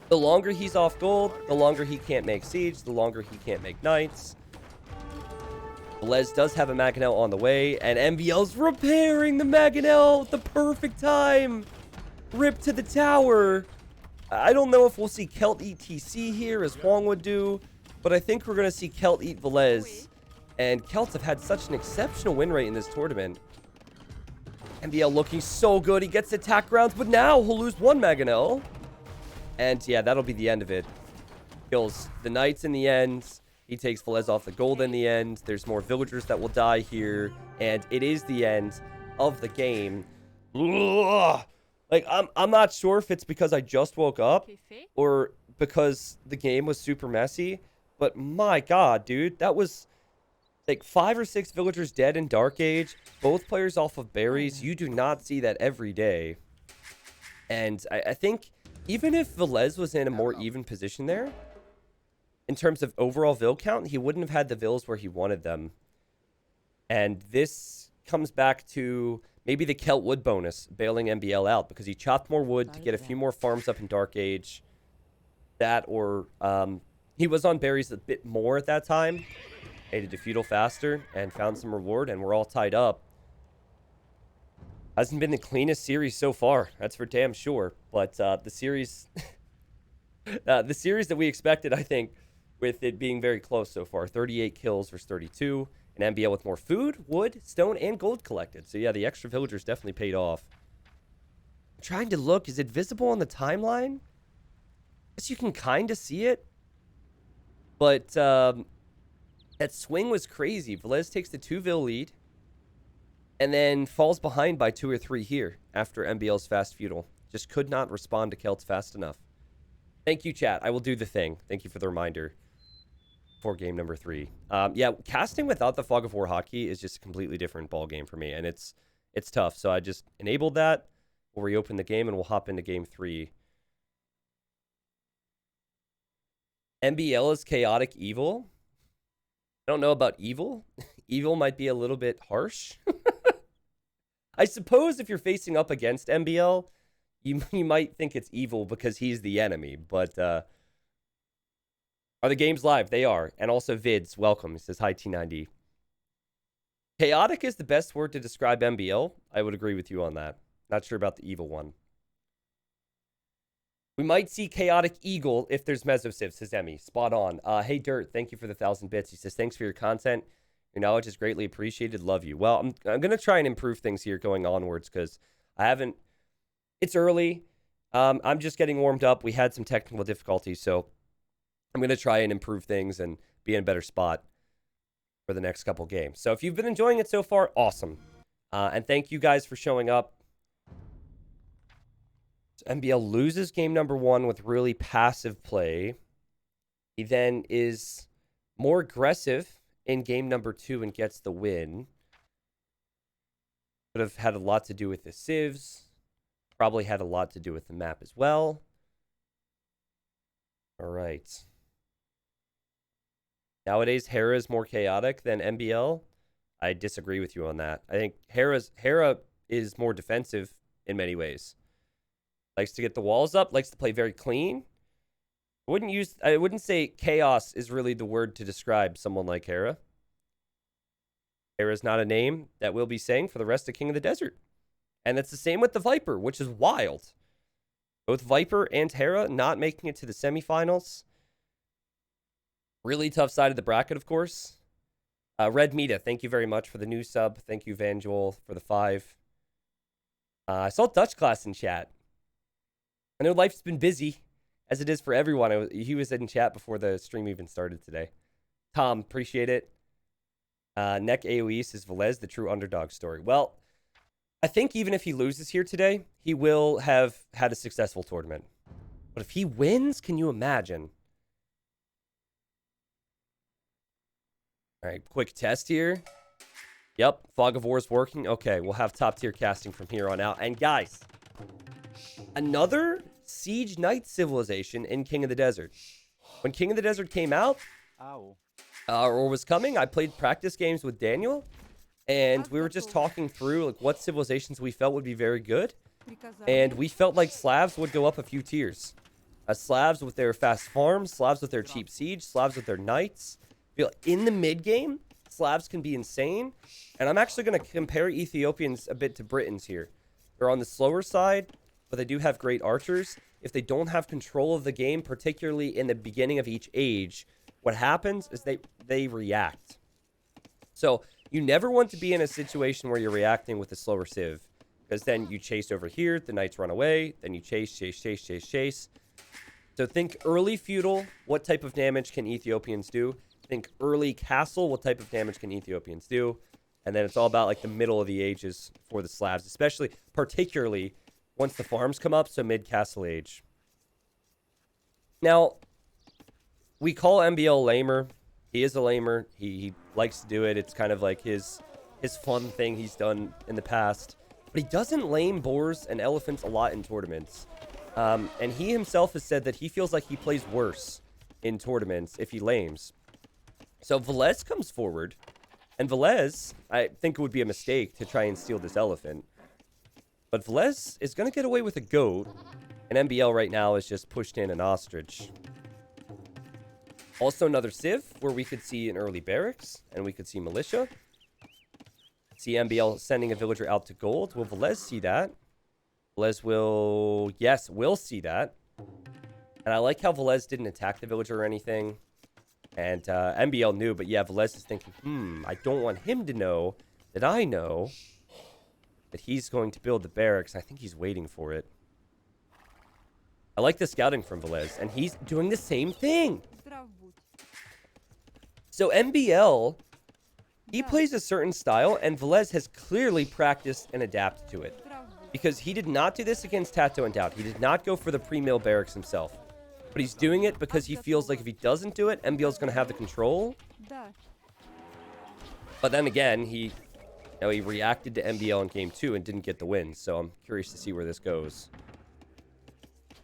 The longer he's off gold, the longer he can't make siege, the longer he can't make knights. Villese does have a Mangonel on the way, and MbL's repairing the Mangonel at the perfect time. Rip to the tower. I don't know if we'll see Celt eat TC here, as Huang would do, but I think we're going to see Celt eat Villese. And Celts have had such an exceptional win rate in this tournament. MbL looking so good. He gets attack rounds, but now he'll lose 1 Mangonel. And yeah, that'll be the end of it. Kills the knights in the end. He takes Villese off the gold in the end. There's more villagers that will die here. And it is the end of the game. Ugh. Like, I'm not sure if it's because I just woke up or because the game was super messy. But my god, dude, that was like 5 or 6 villagers dead in Dark Age. Both players off of berries. You do not see that every day. And I think even if Villese was in a more even position there, in terms of overall Vill count, he wouldn't have had the Vills where he wanted them. And this comes back to maybe the Celt wood bonus, bailing MbL out, because he chopped more wood to get a few more farms up in Dark Age. That, or he was on berries a bit more at that time. Made it to feudal faster and found some reward, and we're all tied up. Hasn't been the cleanest series so far, that's for damn sure. But the series, the series that we expected, I think, with it being very close so far. 38 kills versus 32. And MbL with more food, wood, stone, and gold collected. So yeah, the extra villagers definitely paid off. I'm trying to look, is it visible on the timeline? I guess you can kind of see it. But that swing was crazy. Villese takes the 2 Vill lead. And then falls behind by 2 or 3 here after MbL's fast feudal. Just could not respond to Celts fast enough. Thank you, chat. I will do the thing. Thank you for the reminder for game number 3. Yeah, casting without the Fog of War hotkey is just a completely different ball game for me, and it's tough. So I just enabled that. We'll reopen the game, and we'll hop into game 3. MbL is chaotic evil. I don't know about evil. Evil might be a little bit harsh. I suppose if you're facing up against MbL, you might think it's evil because he's the enemy. But are the games live? They are. And also vids. Welcome. It says hi T90. Chaotic is the best word to describe MbL. I would agree with you on that. Not sure about the evil one. We might see Chaotic Eagle if there's Mesosiv, says Emmy. Spot on. Hey, Dirt, thank you for the 1,000 bits. He says, thanks for your content. Your knowledge is greatly appreciated. Love you. Well, I'm going to try and improve things here going onwards because I haven't... It's early. I'm just getting warmed up. We had some technical difficulties, so I'm going to try and improve things and be in a better spot for the next couple games. So if you've been enjoying it so far, awesome. And thank you guys for showing up. MbL loses game number 1 with really passive play. He then is more aggressive in game number 2 and gets the win. Could have had a lot to do with the civs. Probably had a lot to do with the map as well. All right. Nowadays, Hera is more chaotic than MbL. I disagree with you on that. I think Hera is more defensive in many ways. Likes to get the walls up, likes to play very clean. I wouldn't say chaos is really the word to describe someone like Hera. Hera is not a name that we'll be saying for the rest of King of the Desert. And it's the same with the Viper, which is wild. Both Viper and Hera not making it to the semifinals. Really tough side of the bracket, of course. Red Mita, thank you very much for the new sub. Thank you, Van Joel, for the 5. I saw Dutch Class in chat. I know life's been busy, as it is for everyone. He was in chat before the stream even started today. Tom, appreciate it. Neck AoE says Villese, the true underdog story. Well, I think even if he loses here today, he will have had a successful tournament. But if he wins, can you imagine? All right, quick test here. Yep, Fog of War is working. Okay, we'll have top tier casting from here on out. And guys, another Siege Knight civilization in King of the Desert. When King of the Desert came out, or was coming, I played practice games with Daniel, and we were just talking through like what civilizations we felt would be very good, and we felt like Slavs would go up a few tiers. Slavs with their fast farms, Slavs with their cheap siege, Slavs with their knights. In the mid game, Slavs can be insane, and I'm actually going to compare Ethiopians a bit to Britons here. They're on the slower side, but they do have great archers. If they don't have control of the game, particularly in the beginning of each age, what happens is they react. So you never want to be in a situation where you're reacting with a slower civ, because then you chase over here, the knights run away, then you chase. So think early feudal, what type of damage can Ethiopians do? Think early castle, what type of damage can Ethiopians do? And then it's all about like the middle of the ages for the Slavs, especially, particularly once the farms come up, so mid-castle age. Now, we call MbL lamer. He is a lamer. He likes to do it. It's kind of like his fun thing he's done in the past. But he doesn't lame boars and elephants a lot in tournaments. And he himself has said that he feels like he plays worse in tournaments if he lames. So Villese comes forward. And Villese, I think it would be a mistake to try and steal this elephant. But Villese is going to get away with a goat. And MbL right now is just pushed in an ostrich. Also another civ where we could see an early barracks. And we could see militia. See MbL sending a villager out to gold. Will Villese see that? Villese will... Yes, will see that. And I like how Villese didn't attack the villager or anything. And MbL knew, but yeah, Villese is thinking, I don't want him to know that I know that he's going to build the barracks. I think he's waiting for it. I like the scouting from Villese, and he's doing the same thing. So MbL, he plays a certain style, and Villese has clearly practiced and adapted to it. Because he did not do this against Tato and DauT. He did not go for the pre-mill barracks himself. But he's doing it because he feels like if he doesn't do it, MbL's going to have the control. But then again, he reacted to MbL in game 2 and didn't get the win. So I'm curious to see where this goes.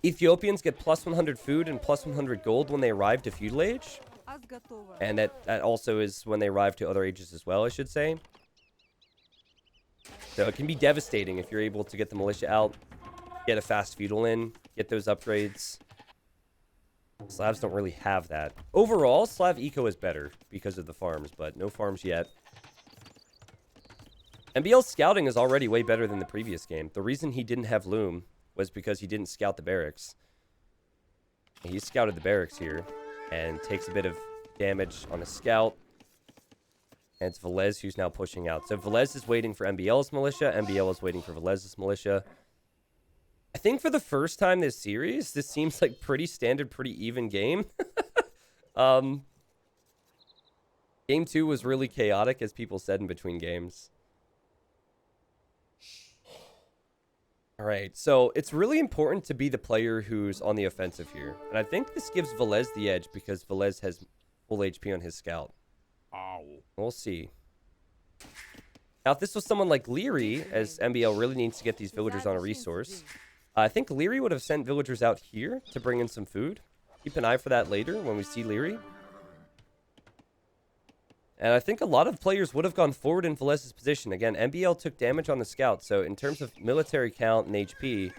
Ethiopians get plus 100 food and plus 100 gold when they arrive to feudal age. And that also is when they arrive to other ages as well, I should say. So it can be devastating if you're able to get the militia out, get a fast feudal in, get those upgrades. Slavs don't really have that. Overall, Slav eco is better because of the farms, but no farms yet. MbL's scouting is already way better than the previous game. The reason he didn't have Loom was because he didn't scout the barracks. He scouted the barracks here and takes a bit of damage on a scout. And it's Villese who's now pushing out. So Villese is waiting for MbL's militia. MbL is waiting for Vilese's militia. I think for the first time this series, this seems like pretty standard, pretty even game. Game 2 was really chaotic, as people said in between games. All right, so it's really important to be the player who's on the offensive here. And I think this gives Villese the edge because Villese has full HP on his scout. We'll see. Now, if this was someone like Leary, as MbL really needs to get these villagers on a resource, I think Leary would have sent villagers out here to bring in some food. Keep an eye for that later when we see Leary. And I think a lot of players would have gone forward in Vilese's position. Again, MbL took damage on the scout, so in terms of military count and HP, I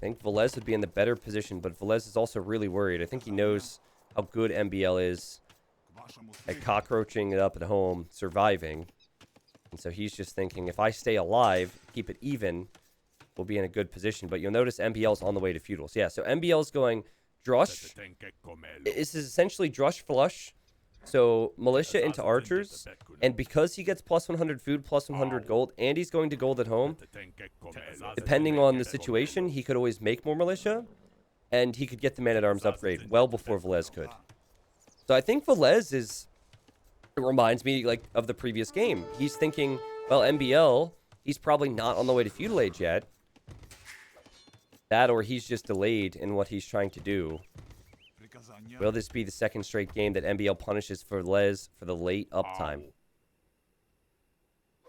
think Villese would be in the better position, but Villese is also really worried. I think he knows how good MbL is at cockroaching it up at home, surviving. And so he's just thinking, if I stay alive, keep it even, we'll be in a good position. But you'll notice MbL's on the way to feudals. Yeah, so MbL's going Drush. This is essentially Drush flush. So militia into archers, and because he gets plus 100 food, plus 100 gold, and he's going to gold at home, depending on the situation, he could always make more militia, and he could get the man-at-arms upgrade well before Villese could. So I think Villese is, it reminds me like of the previous game. He's thinking, well, MbL, he's probably not on the way to feudal age yet. That or he's just delayed in what he's trying to do. Will this be the second straight game that MbL punishes for Villese for the late uptime?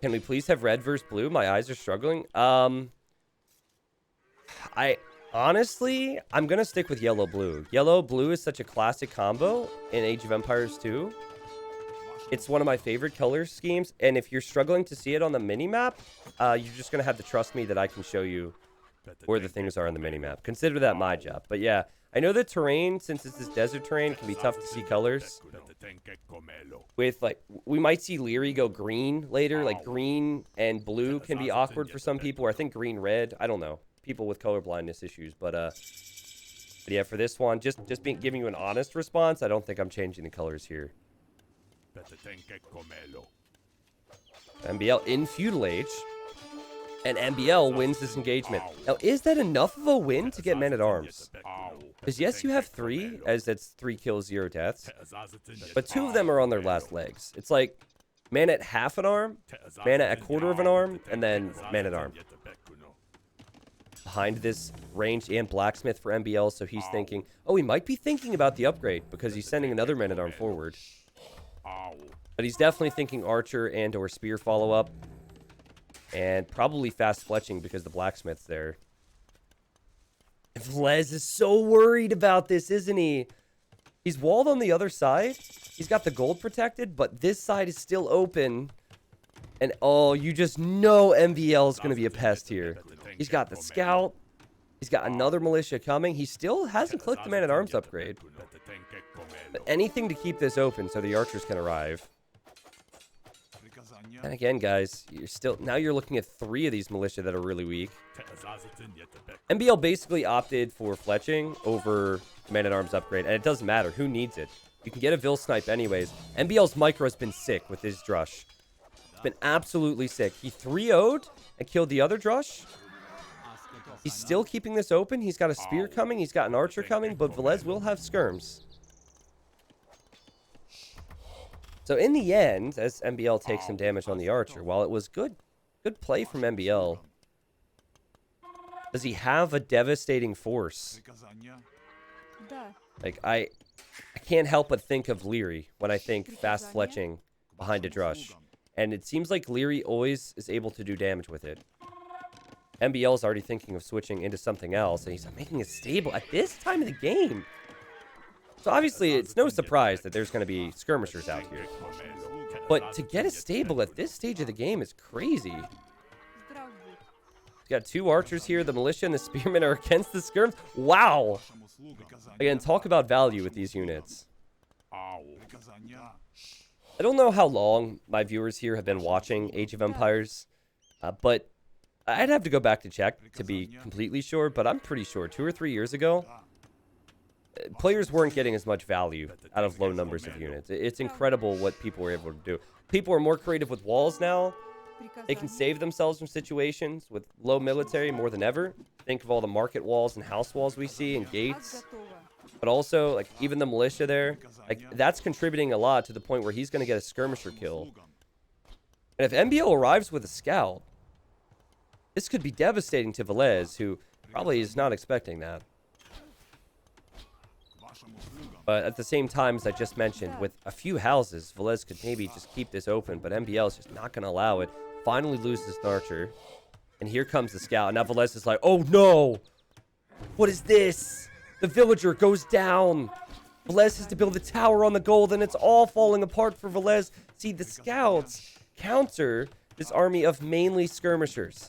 Can we please have red versus blue? My eyes are struggling. Honestly, I'm going to stick with yellow-blue. Yellow-blue is such a classic combo in Age of Empires 2. It's one of my favorite color schemes, and if you're struggling to see it on the minimap, you're just going to have to trust me that I can show you where the things are on the minimap. Consider that my job. But yeah, I know the terrain, since it's this desert terrain, can be tough to see colors. With, like, we might see Leary go green later. Like, green and blue can be awkward for some people, or I think green-red. I don't know. People with color blindness issues. But yeah, for this one, just giving you an honest response, I don't think I'm changing the colors here. MbL in feudal age. And MbL wins this engagement. Now, is that enough of a win to get men-at-arms? Because yes, you have 3, as that's 3 kills, 0 deaths. But 2 of them are on their last legs. It's like man at half an arm, man at a quarter of an arm, and then man-at-arm. Behind this ranged and blacksmith for MbL, so he's thinking, oh, he might be thinking about the upgrade because he's sending another man-at-arm forward. But he's definitely thinking archer and or spear follow-up. And probably fast fletching because the blacksmith's there. Villese is so worried about this, isn't he? He's walled on the other side. He's got the gold protected, but this side is still open. And oh, you just know MbL is going to be a pest here. He's got the scout. He's got another militia coming. He still hasn't clicked the man-at-arms upgrade. But anything to keep this open so the archers can arrive. And again, guys, now you're looking at 3 of these militia that are really weak. MbL basically opted for fletching over man-at-arms upgrade, and it doesn't matter. Who needs it? You can get a Vil snipe anyways. MbL's micro has been sick with his Drush. It's been absolutely sick. He 3-0'd and killed the other Drush. He's still keeping this open. He's got a spear coming. He's got an archer coming, but Villese will have skirms. So in the end, as MbL takes some damage on the archer, while it was good play from MbL, does he have a devastating force? Like, I can't help but think of Leary when I think fast fletching behind a Drush. And it seems like Leary always is able to do damage with it. MbL is already thinking of switching into something else, and he's making it stable at this time of the game. So obviously, it's no surprise that there's going to be skirmishers out here. But to get a stable at this stage of the game is crazy. He's got 2 archers here. The militia and the spearmen are against the skirms. Wow! Again, talk about value with these units. I don't know how long my viewers here have been watching Age of Empires, but I'd have to go back to check to be completely sure, but I'm pretty sure 2 or 3 years ago, players weren't getting as much value out of low numbers of units. It's incredible what people were able to do. People are more creative with walls now. They can save themselves from situations with low military more than ever. Think of all the market walls and house walls we see and gates. But also, like, even the militia there, like, that's contributing a lot to the point where he's going to get a skirmisher kill. And if MbL arrives with a scout, this could be devastating to Villese, who probably is not expecting that. But at the same time, as I just mentioned, with a few houses, Villese could maybe just keep this open, but MbL is just not going to allow it. Finally loses an archer. And here comes the scout. Now Villese is like, oh no! What is this? The villager goes down. Villese has to build a tower on the gold, and it's all falling apart for Villese. See, the scouts counter this army of mainly skirmishers.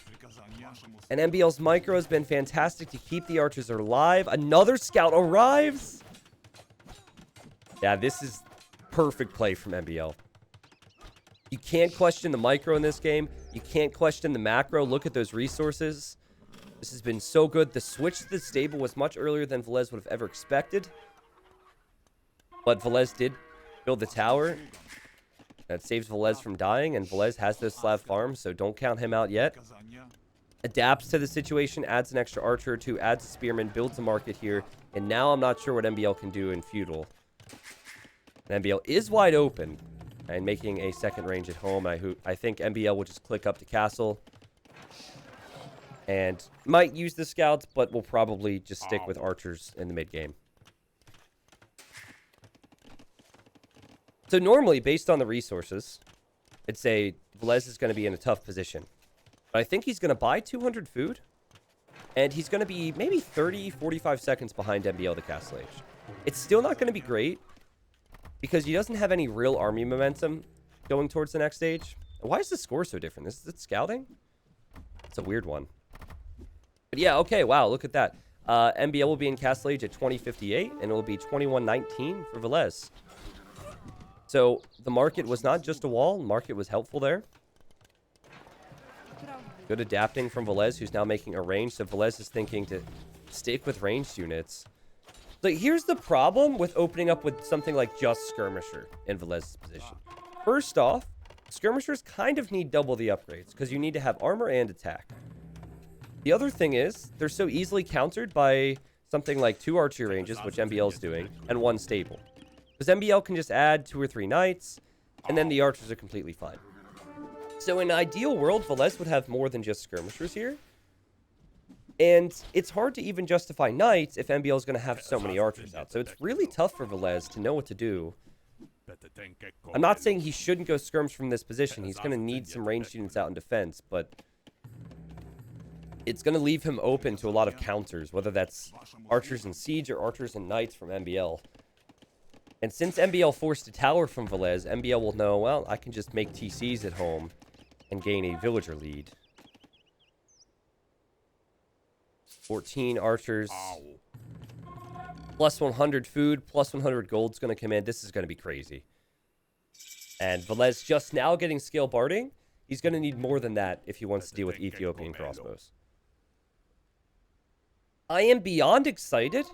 And MbL's micro has been fantastic to keep the archers alive. Another scout arrives. Yeah, this is perfect play from MbL. You can't question the micro in this game. You can't question the macro. Look at those resources. This has been so good. The switch to the stable was much earlier than Villese would have ever expected. But Villese did build the tower. That saves Villese from dying. And Villese has those Slav farms, so don't count him out yet. Adapts to the situation, adds an extra archer or two, adds a spearman, builds a market here. And now I'm not sure what MbL can do in feudal. And MbL is wide open and making a second range at home. I think MbL will just click up to castle. And might use the scouts, but will probably just stick with archers in the mid-game. So normally, based on the resources, I'd say Villese is going to be in a tough position. But I think he's going to buy 200 food. And he's going to be maybe 30, 45 seconds behind MbL to Castle Age. It's still not going to be great, because he doesn't have any real army momentum going towards the next stage. Why is the score so different? Is it scouting? It's a weird one. But yeah, okay, wow, look at that. MbL will be in Castle Age at 2058, and it will be 2119 for Villese. So the market was not just a wall. The market was helpful there. Good adapting from Villese, who's now making a range. So Villese is thinking to stick with ranged units. Like, here's the problem with opening up with something like just Skirmisher in Villese's position. First off, Skirmishers kind of need double the upgrades, because you need to have armor and attack. The other thing is, they're so easily countered by something like 2 archery ranges, which MbL is doing, and 1 stable. Because MbL can just add 2 or 3 knights, and then the archers are completely fine. So in an ideal world, Villese would have more than just skirmishers here. And it's hard to even justify knights if MbL is going to have so many archers out. So it's really tough for Villese to know what to do. I'm not saying he shouldn't go skirms from this position. He's going to need some ranged units out in defense, but it's going to leave him open to a lot of counters, whether that's archers and siege or archers and knights from MbL. And since MbL forced a tower from Villese, MbL will know, well, I can just make TCs at home and gain a villager lead. 14 archers. Plus 100 food, plus 100 gold's going to come in. This is going to be crazy. And Villese just now getting scale barding. He's going to need more than that if he wants to deal with Ethiopian crossbows. I am beyond excited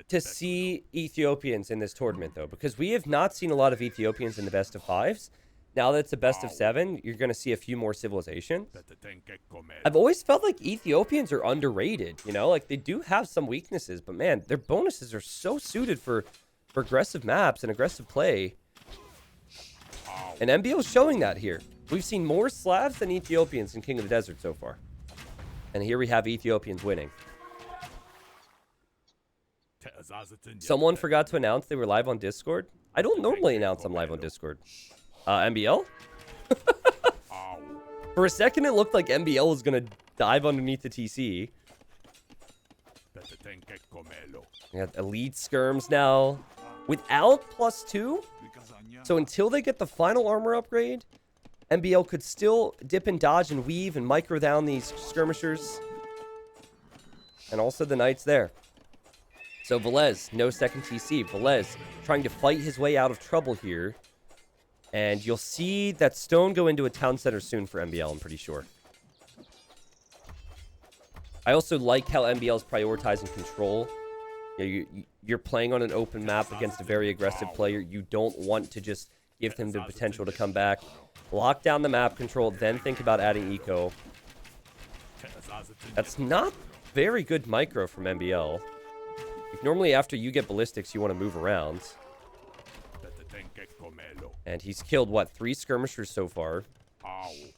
to see Ethiopians in this tournament, though, because we have not seen a lot of Ethiopians in the best of 5s. Now that it's a best of 7, you're going to see a few more civilizations. I've always felt like Ethiopians are underrated, you know? Like, they do have some weaknesses, but man, their bonuses are so suited for aggressive maps and aggressive play. And MbL is showing that here. We've seen more Slavs than Ethiopians in King of the Desert so far. And here we have Ethiopians winning. Someone forgot to announce they were live on Discord. I don't normally announce I'm live on Discord. MbL? For a second, it looked like MbL was going to dive underneath the TC. We got elite skirms now. Without +2? So until they get the final armor upgrade, MbL could still dip and dodge and weave and micro down these skirmishers. And also the knights there. So Villese, no second TC. Villese trying to fight his way out of trouble here. And you'll see that stone go into a town center soon for MbL, I'm pretty sure. I also like how MbL is prioritizing control. You're playing on an open map against a very aggressive player. You don't want to just give him the potential to come back. Lock down the map control, then think about adding eco. That's not very good micro from MbL. Normally, after you get ballistics, you want to move around. And he's killed, what, 3 skirmishers so far.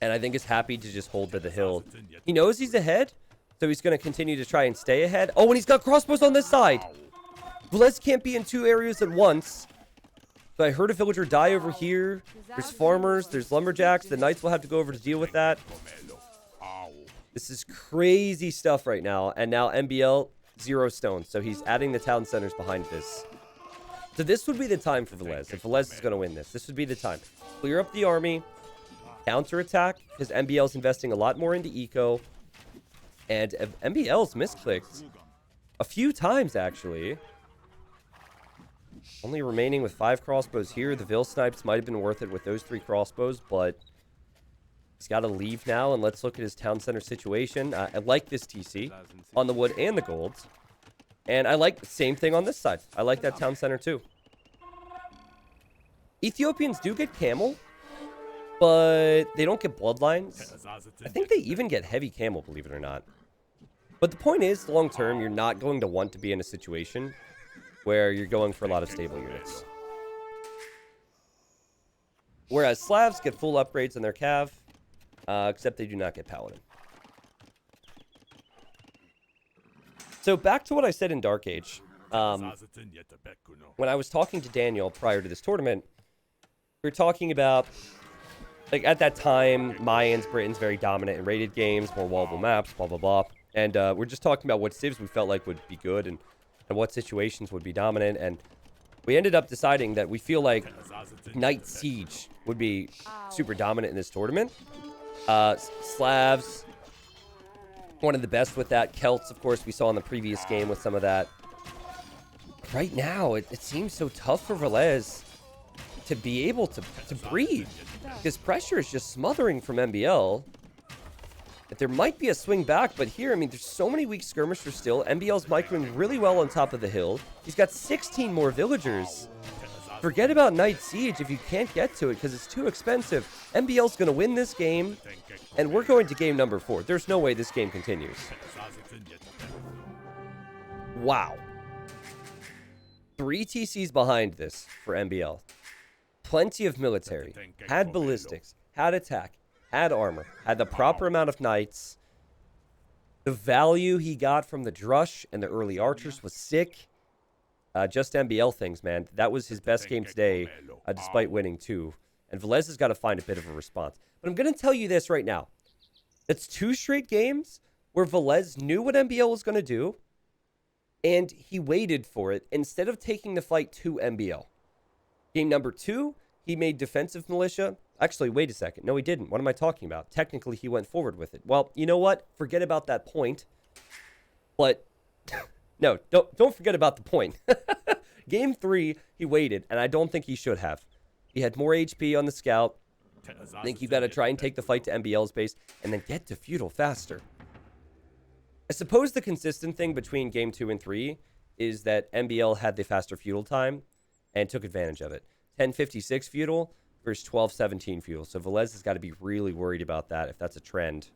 And I think is happy to just hold to the hill. He knows he's ahead, so he's going to continue to try and stay ahead. Oh, and he's got crossbows on this side. Villese can't be in 2 areas at once. So I heard a villager die over here. There's farmers, there's lumberjacks. The knights will have to go over to deal with that. This is crazy stuff right now. And now MbL, 0 stones. So he's adding the town centers behind this. So this would be the time for Villese. If Villese is going to win this would be the time. Clear up the army. Counterattack, because MbL is investing a lot more into eco. And MbL's misclicked a few times, actually. Only remaining with 5 crossbows here. The Vil snipes might have been worth it with those 3 crossbows, but he's got to leave now. And let's look at his town center situation. I like this TC on the wood and the gold. And I like the same thing on this side. I like that town center too. Ethiopians do get camel, but they don't get bloodlines. I think they even get heavy camel, believe it or not. But the point is, long term, you're not going to want to be in a situation where you're going for a lot of stable units. Whereas Slavs get full upgrades on their cav, except they do not get paladin. So back to what I said in Dark Age. When I was talking to Daniel prior to this tournament, we were talking about, like, at that time, Mayans, Britons, very dominant in rated games, more wallable maps, blah, blah, blah. And we're just talking about what civs we felt like would be good and what situations would be dominant. And we ended up deciding that we feel like Night Siege would be super dominant in this tournament. Slavs, one of the best with that. Celts, of course, we saw in the previous game with some of that. Right now, it seems so tough for Villese to be able to breathe. Because pressure is just smothering from MbL. There might be a swing back, but here, I mean, there's so many weak skirmishers still. MbL's microing really well on top of the hill. He's got 16 more villagers. Forget about Night Siege if you can't get to it because it's too expensive. MbL's going to win this game, and we're going to game number 4. There's no way this game continues. Wow. 3 TCs behind this for MbL. Plenty of military. Had ballistics. Had attack. Had armor. Had the proper amount of knights. The value he got from the Drush and the early archers was sick. Just MbL things, man. That was his best game today, despite winning 2. And Villese has got to find a bit of a response. But I'm going to tell you this right now. It's 2 straight games where Villese knew what MbL was going to do, and he waited for it instead of taking the fight to MbL. Game number 2, he made defensive militia. Actually, wait a second. No, he didn't. What am I talking about? Technically, he went forward with it. Well, you know what? Forget about that point. But no, don't forget about the point. Game 3, he waited, and I don't think he should have. He had more HP on the scout. I think you got to try and take the fight to MbL's base and then get to feudal faster. I suppose the consistent thing between game 2 and 3 is that MbL had the faster feudal time and took advantage of it. 1056 feudal versus 1217 feudal. So Villese has got to be really worried about that if that's a trend.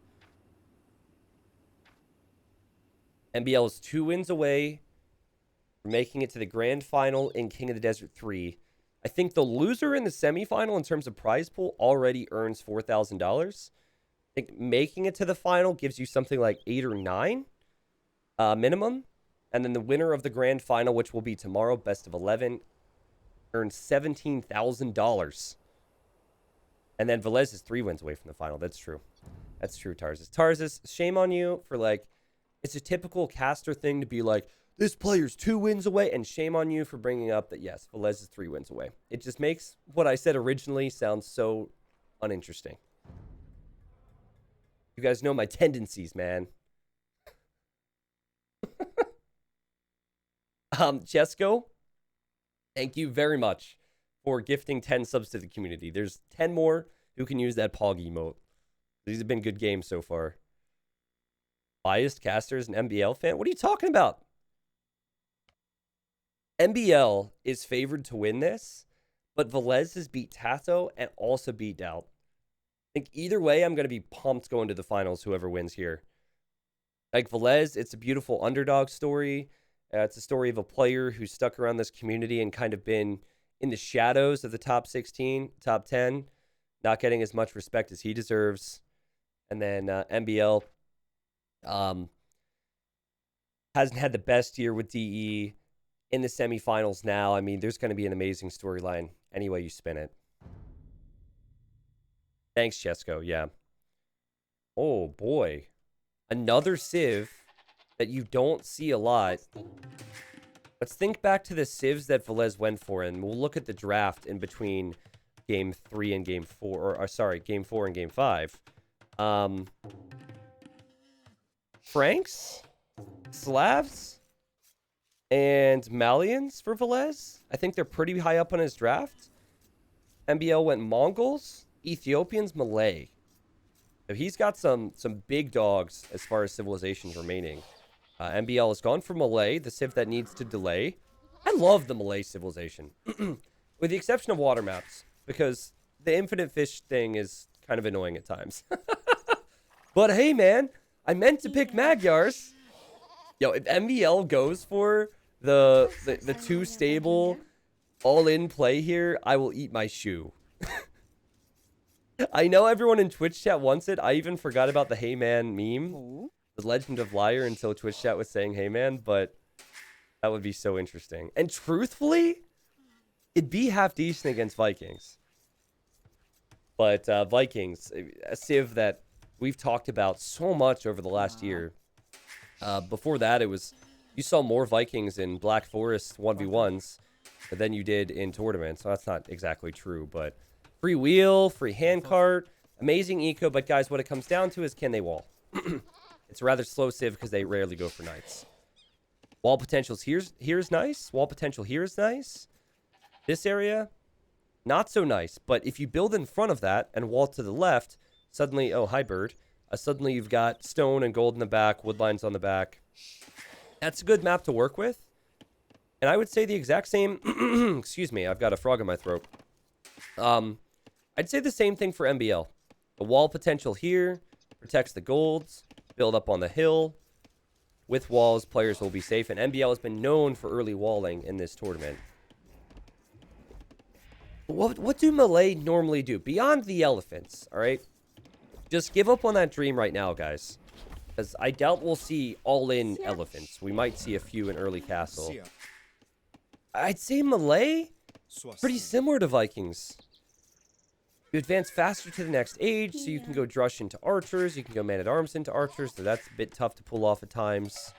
MbL is 2 wins away from making it to the grand final in King of the Desert 3. I think the loser in the semifinal in terms of prize pool already earns $4,000. I think making it to the final gives you something like 8 or 9 minimum. And then the winner of the grand final, which will be tomorrow, best of 11, earns $17,000. And then Villese is 3 wins away from the final. That's true. That's true, Tarzus. Tarzus, shame on you for, like, it's a typical caster thing to be like, this player's 2 wins away, and shame on you for bringing up that, yes, Villese is 3 wins away. It just makes what I said originally sound so uninteresting. You guys know my tendencies, man. Chesko, thank you very much for gifting 10 subs to the community. There's 10 more who can use that Pog emote. These have been good games so far. Biased casters and MbL fan? What are you talking about? MbL is favored to win this, but Villese has beat Tato and also beat DauT. I think either way, I'm going to be pumped going to the finals, whoever wins here. Like Villese, it's a beautiful underdog story. It's a story of a player who's stuck around this community and kind of been in the shadows of the top 16, top 10, not getting as much respect as he deserves. And then MbL hasn't had the best year with DE in the semifinals now. I mean, there's going to be an amazing storyline any way you spin it. Thanks, Chesko. Yeah. Oh, boy. Another Civ that you don't see a lot. Let's think back to the Civs that Villese went for, and we'll look at the draft in between Game 3 and Game 4. Or sorry, Game 4 and Game 5. Franks? Slavs? And Malians for Villese? I think they're pretty high up on his draft. MbL went Mongols, Ethiopians, Malay. So he's got some big dogs as far as civilizations remaining. MbL has gone for Malay, the civ that needs to delay. I love the Malay civilization. With the exception of water maps, because the infinite fish thing is kind of annoying at times. But hey, man, I meant to pick Magyars. Yo, if MbL goes for the two stable all-in play here, I will eat my shoe. I know everyone in Twitch chat wants it. I even forgot about the Hey Man meme. The Legend of Liar until Twitch chat was saying Hey Man, but that would be so interesting. And truthfully, it'd be half decent against Vikings. But Vikings, a civ that we've talked about so much over the last year. Before that, it was you saw more Vikings in Black Forest 1v1s than you did in tournaments. So that's not exactly true, but free wheel, free handcart, amazing eco. But guys, what it comes down to is can they wall? It's a rather slow civ because they rarely go for knights. Wall potentials here's nice. Wall potential here is nice. This area, not so nice. But if you build in front of that and wall to the left, suddenly, oh, hi, bird. Suddenly you've got stone and gold in the back, wood lines on the back. That's a good map to work with. And I would say the exact same... excuse me, I've got a frog in my throat. I'd say the same thing for MbL. The wall potential here protects the golds. Build up on the hill. With walls, players will be safe. And MbL has been known for early walling in this tournament. What do Malay normally do? Beyond the elephants, all right? Just give up on that dream right now, guys. Because I doubt we'll see all-in elephants. We might see a few in early castle. I'd say Malay, pretty similar to Vikings. You advance faster to the next age, so you can go Drush into archers. You can go Man-at-Arms into archers, so that's a bit tough to pull off at times.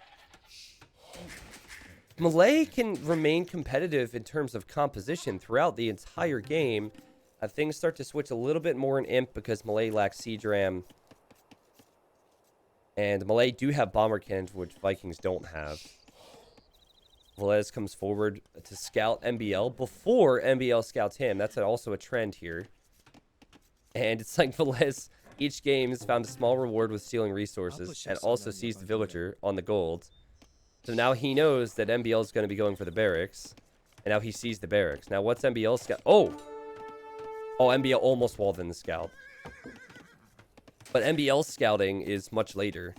Malay can remain competitive in terms of composition throughout the entire game. Things start to switch a little bit more in Imp because Malay lacks Siege Ram. And Malay do have Bomber Cannons, which Vikings don't have. Villese comes forward to scout MbL before MbL scouts him. That's also a trend here. And it's like Villese, each game has found a small reward with stealing resources and also sees the villager on the gold. So now he knows that MbL is going to be going for the barracks. And now he sees the barracks. Now what's MbL scout? Oh, MbL almost walled in the scout. But MbL scouting is much later.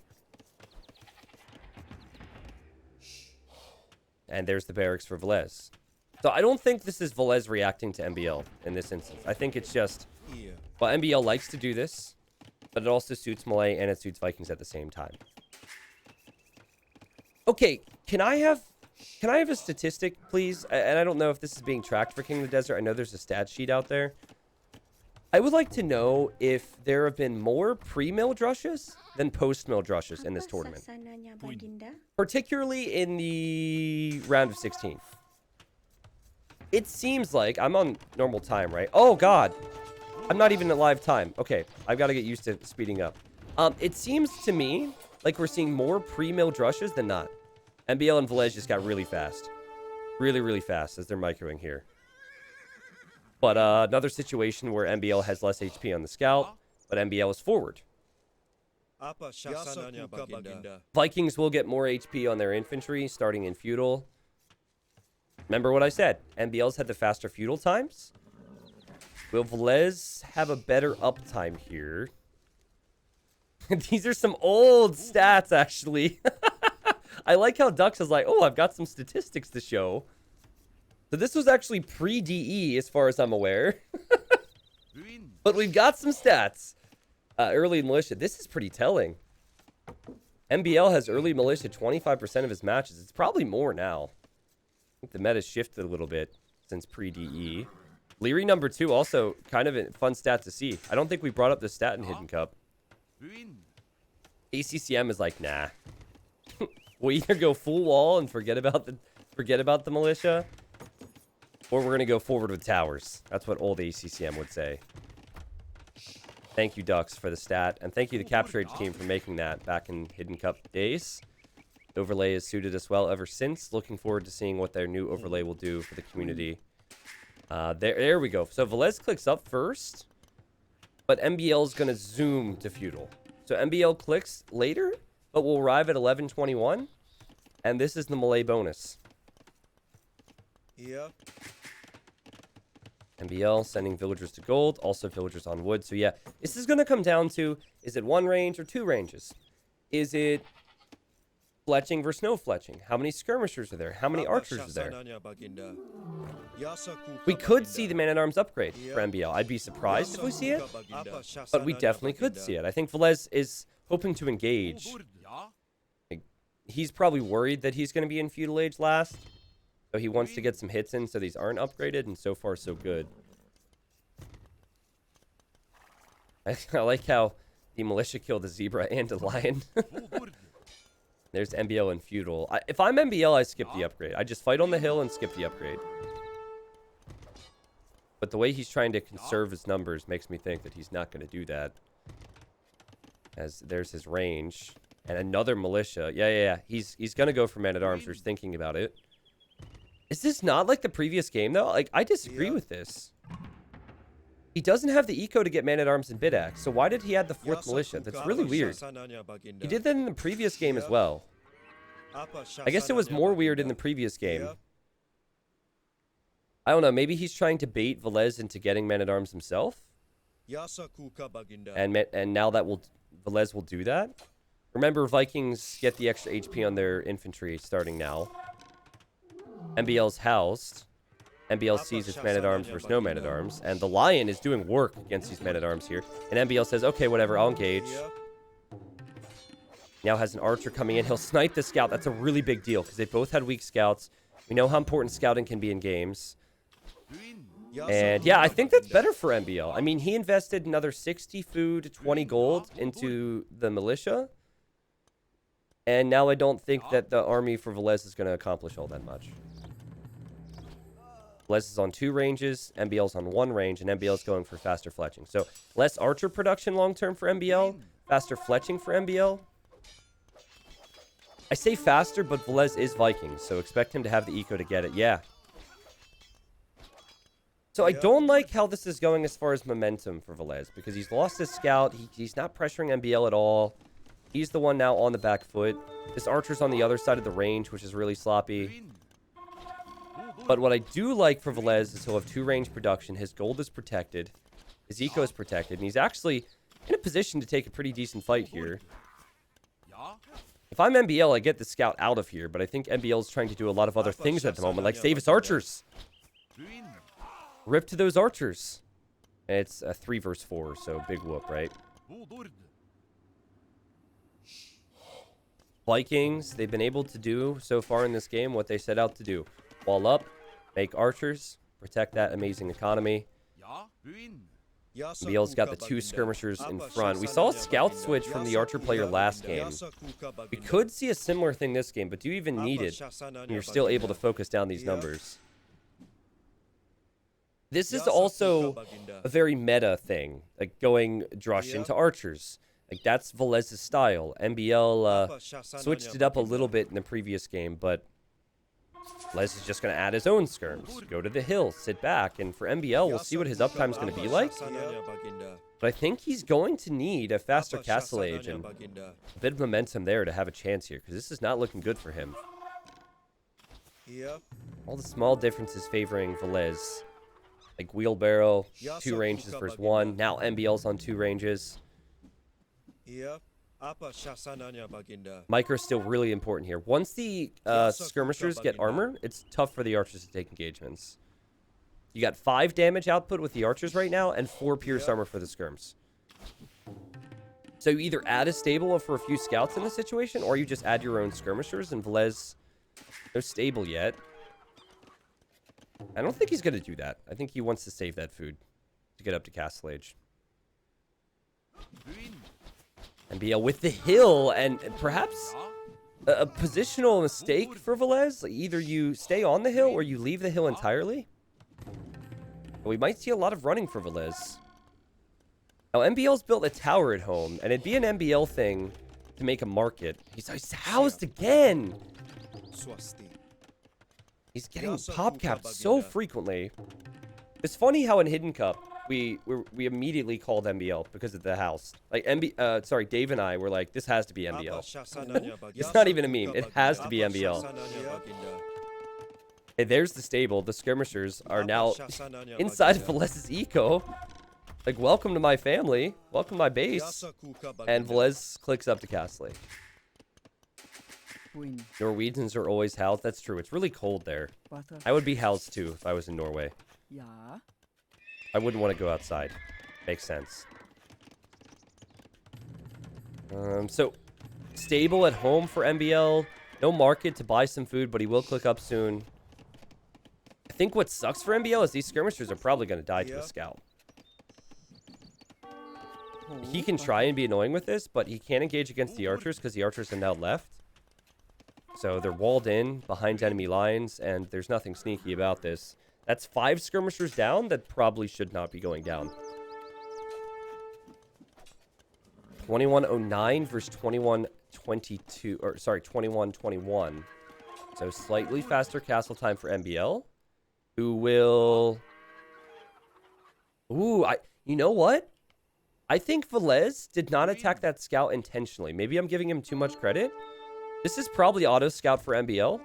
And there's the barracks for Villese. So I don't think this is Villese reacting to MbL in this instance. I think it's just... Well, MbL likes to do this, but it also suits Malay and it suits Vikings at the same time. Okay, can I have a statistic, please? And I don't know if this is being tracked for King of the Desert. I know there's a stat sheet out there. I would like to know if there have been more pre-mill drushes than post-mill drushes in this tournament. Particularly in the round of 16. It seems like... I'm on normal time, right? Oh, God. I'm not even at live time. Okay, I've got to get used to speeding up. It seems to me like we're seeing more pre-mill drushes than not. MbL and Villese just got really fast. Really, really fast as they're microing here. But another situation where MbL has less HP on the scout, but MbL is forward. Vikings will get more HP on their infantry starting in feudal. Remember what I said. MbL's had the faster feudal times. Will Villese have a better uptime here? These are some old stats, actually. I like how Dux is like, oh, I've got some statistics to show. So this was actually pre-DE, as far as I'm aware. But we've got some stats. Early militia. This is pretty telling. MbL has early militia 25% of his matches. It's probably more now. I think the meta's shifted a little bit since pre-DE. Leary number 2, also kind of a fun stat to see. I don't think we brought up the stat in Hidden Cup. ACCM is like, nah. We'll either go full wall and forget about the militia, or we're gonna go forward with towers. That's what old ACCM would say. Thank you, Dux, for the stat, and thank you to Capture Age team for making that back in Hidden Cup days. Overlay has suited us well ever since. Looking forward to seeing what their new overlay will do for the community. There we go. So Villese clicks up first, but MbL is going to zoom to feudal. So MbL clicks later, but will arrive at 11:21, and this is the melee bonus. Yeah. MbL sending villagers to gold, also villagers on wood. So yeah, this is going to come down to, is it one range or two ranges? Is it fletching versus no fletching? How many skirmishers are there? How many archers are there? We could see the man-at-arms upgrade for MbL. I'd be surprised if we see it, but we definitely could see it. I think Villese is hoping to engage. He's probably worried that he's going to be in feudal age last, so he wants to get some hits in so these aren't upgraded, and so far so good. I like how the militia killed a zebra and a lion. There's MbL and feudal. If I'm MbL, I skip the upgrade. I just fight on the hill and skip the upgrade. But the way he's trying to conserve his numbers makes me think that he's not going to do that. As there's his range. And another militia. Yeah. He's going to go for man-at-arms. We're thinking about it. Is this not like the previous game, though? Like, I disagree with this. He doesn't have the eco to get man-at-arms and bid-axe. So why did he add the 4th militia? That's really weird. He did that in the previous game as well. I guess it was more weird in the previous game. I don't know. Maybe he's trying to bait Villese into getting man-at-arms himself. And now that Villese will do that. Remember, Vikings get the extra HP on their infantry starting now. MbL's housed. MbL sees its man-at-arms versus no man-at-arms. And the lion is doing work against these men-at-arms here. And MbL says, okay, whatever, I'll engage. Now has an archer coming in. He'll snipe the scout. That's a really big deal because they both had weak scouts. We know how important scouting can be in games. And yeah, I think that's better for MbL. I mean, he invested another 60 food, 20 gold into the militia. And now I don't think that the army for Villese is going to accomplish all that much. Villese is on 2 ranges, MbL's on 1 range, and MbL's going for faster fletching. So, less archer production long-term for MbL, faster fletching for MbL. I say faster, but Villese is Vikings, so expect him to have the eco to get it. Yeah. So I don't like how this is going as far as momentum for Villese, because he's lost his scout, he's not pressuring MbL at all. He's the one now on the back foot. This archer's on the other side of the range, which is really sloppy. But what I do like for Villese is he'll have 2 range production. His gold is protected. His eco is protected. And he's actually in a position to take a pretty decent fight here. If I'm MbL, I get the scout out of here. But I think MbL is trying to do a lot of other things at the moment, like save his archers. Rip to those archers. And it's a 3 versus 4, so big whoop, right? Vikings, they've been able to do so far in this game what they set out to do. Wall up, make archers, protect that amazing economy. MbL's got the 2 skirmishers in front. We saw a scout switch from the archer player last game. We could see a similar thing this game, but do you even need it when you're still able to focus down these numbers? This is also a very meta thing, like going Drush into archers. Like, that's Villese's style. MbL switched it up a little bit in the previous game, but Les is just going to add his own skirms. Go to the hill, sit back, and for MbL, we'll see what his uptime is going to be like. But I think he's going to need a faster castle age and a bit of momentum there to have a chance here, because this is not looking good for him. All the small differences favoring Villese. Like wheelbarrow, 2 ranges versus 1. Now MbL's on 2 ranges. Micro's still really important here. Once the skirmishers get armor, it's tough for the archers to take engagements. You got 5 damage output with the archers right now, and 4 pierce armor for the skirms. So you either add a stable for a few scouts in this situation, or you just add your own skirmishers, and Villese, no stable yet. I don't think he's going to do that. I think he wants to save that food to get up to castle age. MbL with the hill, and perhaps a positional mistake for Villese. Like either you stay on the hill or you leave the hill entirely. We might see a lot of running for Villese. Now, MbL's built a tower at home, and it'd be an MbL thing to make a market. He's housed again! He's getting pop capped so frequently. It's funny how in Hidden Cup, we immediately called MbL because of the house. Like, Dave and I were like, this has to be MbL. It's not even a meme. It has to be MbL. Hey, there's the stable. The skirmishers are now inside of Villese's eco. Like, welcome to my family. Welcome to my base. And Villese clicks up to castle. Norwegians are always housed. That's true. It's really cold there. I would be housed too if I was in Norway. I wouldn't want to go outside. Makes sense. So, stable at home for MbL. No market to buy some food, but he will click up soon. I think what sucks for MbL is these skirmishers are probably going to die to a scout. He can try and be annoying with this, but he can't engage against the archers because the archers are now left. So they're walled in behind enemy lines, and there's nothing sneaky about this. That's 5 skirmishers down that probably should not be going down. 2109 versus 2122, or sorry, 2121. So slightly faster castle time for MbL, who will... Ooh, you know what? I think Villese did not attack that scout intentionally. Maybe I'm giving him too much credit. This is probably auto scout for MbL,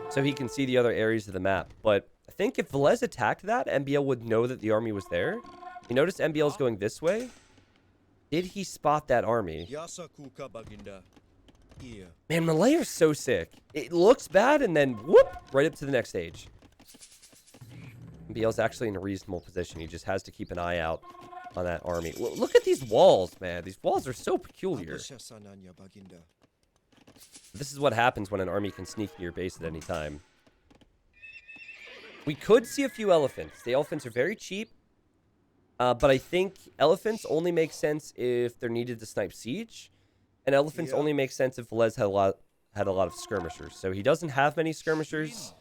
so he can see the other areas of the map. But I think if Villese attacked that, MbL would know that the army was there. You notice MbL is going this way. Did he spot that army? Man, Malay are so sick. It looks bad, and then whoop, right up to the next stage. MbL's actually in a reasonable position. He just has to keep an eye out on that army. Look at these walls, man. These walls are so peculiar. This is what happens when an army can sneak in your base at any time. We could see a few elephants. The elephants are very cheap. But I think elephants only make sense if they're needed to snipe siege. And elephants only make sense if Villese had a lot of skirmishers. So he doesn't have many skirmishers.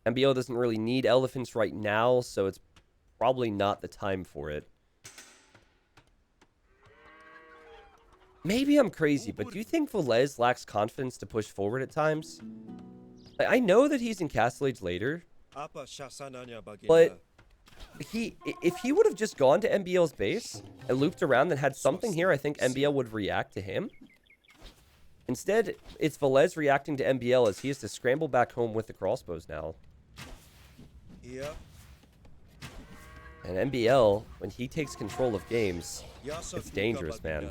MbL doesn't really need elephants right now, so it's probably not the time for it. Maybe I'm crazy, but do you think Villese lacks confidence to push forward at times? Like, I know that he's in Castle Age later, but if he would have just gone to MbL's base and looped around and had something here, I think MbL would react to him. Instead, it's Villese reacting to MbL as he has to scramble back home with the crossbows now. And MbL, when he takes control of games, it's dangerous, man.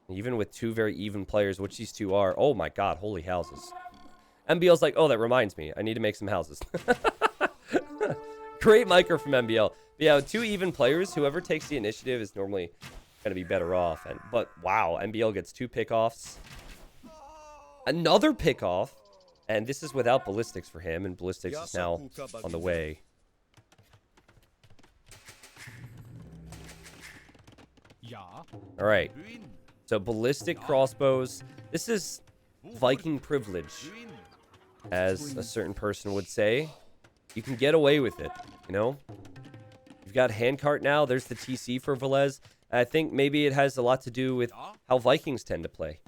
Even with 2 very even players, which these 2 are. Oh my god, holy houses. MbL's like, oh, that reminds me. I need to make some houses. Great micro from MbL. But yeah, with 2 even players, whoever takes the initiative is normally going to be better off. But wow, MbL gets 2 pickoffs. Another pickoff. And this is without ballistics for him, and ballistics is now on the way. All right. So ballistic crossbows. This is Viking privilege, as a certain person would say. You can get away with it, you know? You've got handcart now. There's the TC for Villese. I think maybe it has a lot to do with how Vikings tend to play.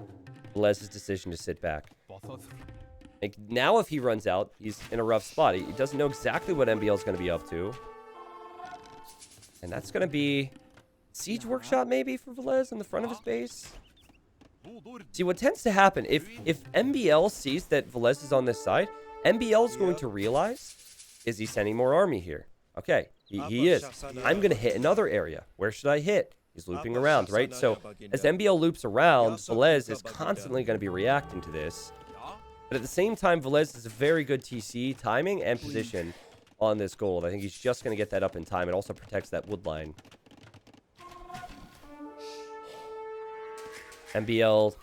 Villes's decision to sit back. Like, now if he runs out, he's in a rough spot. He doesn't know exactly what MbL is going to be up to. And that's going to be Siege Workshop maybe for Villese in the front of his base. See, what tends to happen, if MbL sees that Villese is on this side, MbL is going to realize, is he sending more army here? Okay, he is. I'm going to hit another area. Where should I hit? He's looping around, right? So as MbL loops around, Villese is constantly going to be reacting to this. But at the same time, Villese is a very good TC timing and position on this gold. I think he's just going to get that up in time. It also protects that wood line. MbL,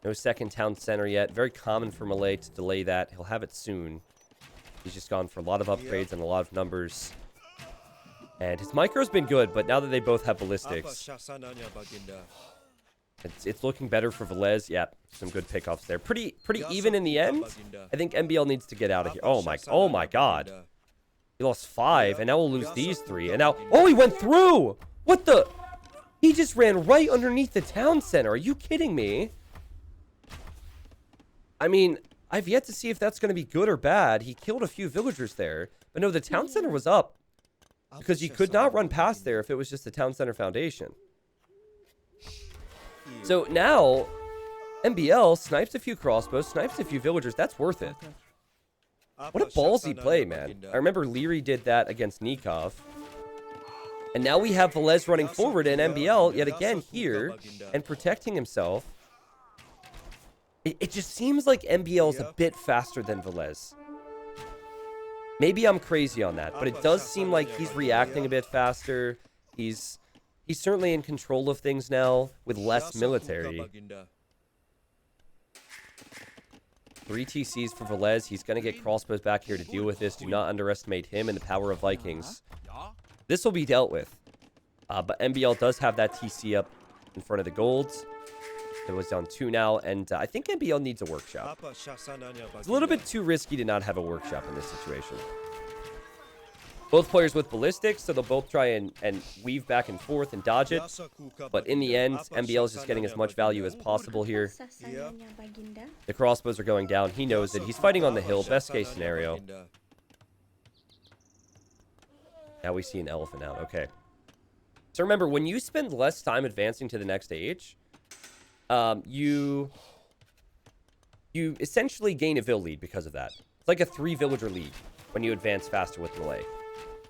no second town center yet. Very common for Malay to delay that. He'll have it soon. He's just gone for a lot of upgrades and a lot of numbers. And his micro's been good, but now that they both have ballistics, it's looking better for Villese. Yeah, some good pickoffs there. Pretty even in the end. I think MbL needs to get out of here. Oh my god. He lost 5, and now we'll lose these 3. And now, oh, he went through! What the? He just ran right underneath the town center. Are you kidding me? I mean, I've yet to see if that's going to be good or bad. He killed a few villagers there. But no, the town center was up. Because you could not run past there if it was just a town center foundation. So now, MbL snipes a few crossbows, snipes a few villagers. That's worth it. What a ballsy play, man. I remember Leary did that against Nikov. And now we have Villese running forward and MbL yet again here and protecting himself. It just seems like MbL is a bit faster than Villese. Maybe I'm crazy on that, but it does seem like he's reacting a bit faster. He's certainly in control of things now with less military. 3 TCs for Villese. He's going to get crossbows back here to deal with this. Do not underestimate him and the power of Vikings. This will be dealt with. But MbL does have that TC up in front of the golds. It was down 2 now, and I think MbL needs a workshop. It's a little bit too risky to not have a workshop in this situation. Both players with ballistics, so they'll both try and weave back and forth and dodge it. But in the end, MbL is just getting as much value as possible here. The crossbows are going down. He knows it. He's fighting on the hill. Best case scenario. Now we see an elephant out. Okay. So remember, when you spend less time advancing to the next stage, you essentially gain a vill lead because of that. It's like a 3 villager lead when you advance faster with Malay.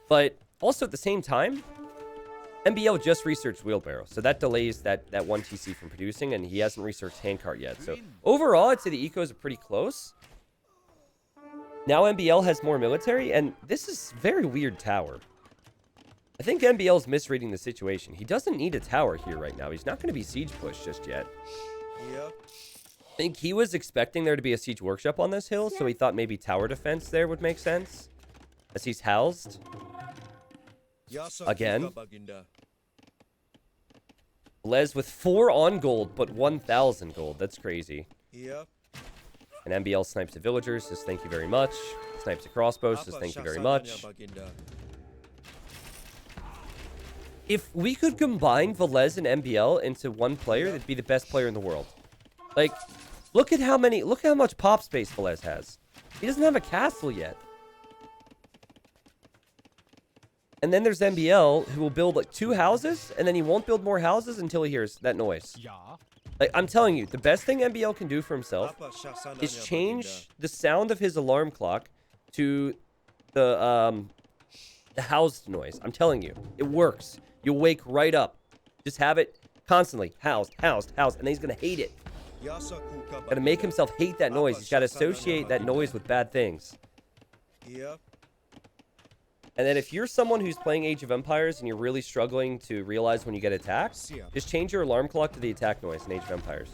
But also at the same time, MbL just researched wheelbarrow, so that delays that 1 TC from producing, and he hasn't researched handcart yet. So overall, I'd say the ecos are pretty close. Now MbL has more military, and this is a very weird tower. I think MbL is misreading the situation. He doesn't need a tower here right now. He's not going to be siege pushed just yet. I think he was expecting there to be a siege workshop on this hill, so he thought maybe tower defense there would make sense, as he's housed. Again. Les with 4 on gold, but 1,000 gold. That's crazy. And MbL snipes the villagers, says thank you very much. Snipes the crossbows, says thank you very much. If we could combine Villese and MbL into one player, that'd be the best player in the world. Like, look at how much pop space Villese has. He doesn't have a castle yet. And then there's MbL, who will build like 2 houses, and then he won't build more houses until he hears that noise. Like, I'm telling you, the best thing MbL can do for himself is change the sound of his alarm clock to the housed noise. I'm telling you, it works. You'll wake right up. Just have it constantly. Housed, housed, housed. And then he's going to hate it. Got to make himself hate that noise. He's got to associate that noise with bad things. And then if you're someone who's playing Age of Empires and you're really struggling to realize when you get attacked, just change your alarm clock to the attack noise in Age of Empires.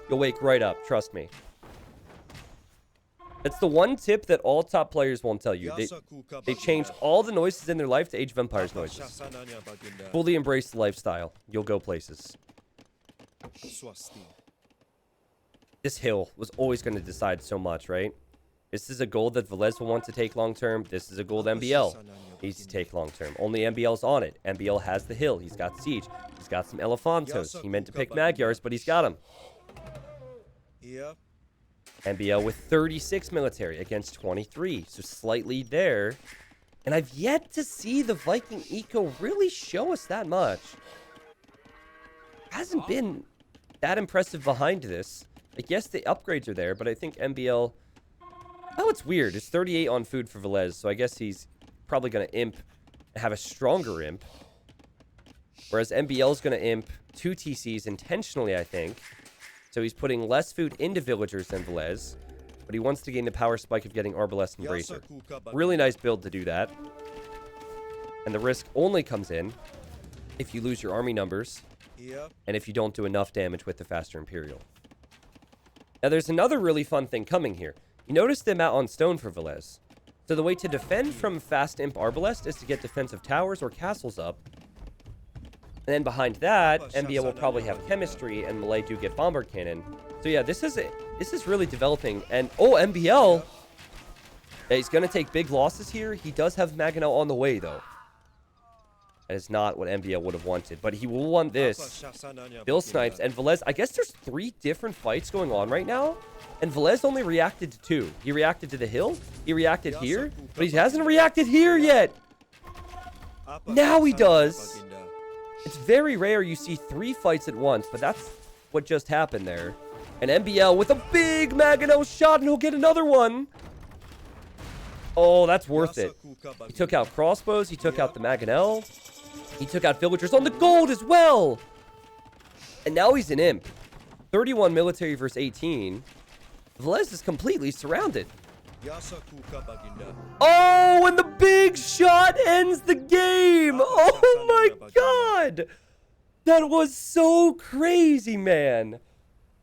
You'll wake right up. Trust me. That's the one tip that all top players won't tell you. They change all the noises in their life to Age of Empires noises. Fully embrace the lifestyle. You'll go places. This hill was always going to decide so much, right? This is a gold that Villese will want to take long term. This is a gold MbL needs to take long term. Only MbL's on it. MbL has the hill. He's got siege. He's He's got some Elefantos. He meant to pick Magyars, but he's got them. MbL with 36 military against 23. So slight lead there. And I've yet to see the Viking Eco really show us that much. Hasn't been that impressive behind this. Like, yes, the upgrades are there, but I think MbL... Oh, it's weird. It's 38 on food for Villese, so I guess he's probably going to imp and have a stronger imp. Whereas MbL is going to imp 2 TCs intentionally, I think. So he's putting less food into villagers than Villese, but he wants to gain the power spike of getting Arbalest and Bracer. Really nice build to do that. And the risk only comes in if you lose your army numbers and if you don't do enough damage with the faster Imperial. Now there's another really fun thing coming here. You notice the amount on stone for Villese. So the way to defend from fast imp Arbalest is to get defensive towers or castles up. And then behind that, MbL will probably have chemistry, and Malay do get bombard cannon. So yeah, this is really developing. And oh, MbL, yeah, he's gonna take big losses here. He does have Maganel on the way though. That is not what MbL would have wanted, but he will want this. Bill snipes and Villese. I guess there's 3 different fights going on right now, and Villese only reacted to 2. He reacted to the hill, he reacted here, but he hasn't reacted here yet. Now he does. It's very rare you see 3 fights at once, but that's what just happened there. And MbL with a big Maganel shot, and he'll get another one. Oh, that's worth it. He took out crossbows, he took out the Maganel. He took out villagers on the gold as well. And now he's an imp. 31 military versus 18. Villese is completely surrounded. Oh, and the big shot ends the game. Oh my god. That was so crazy, man.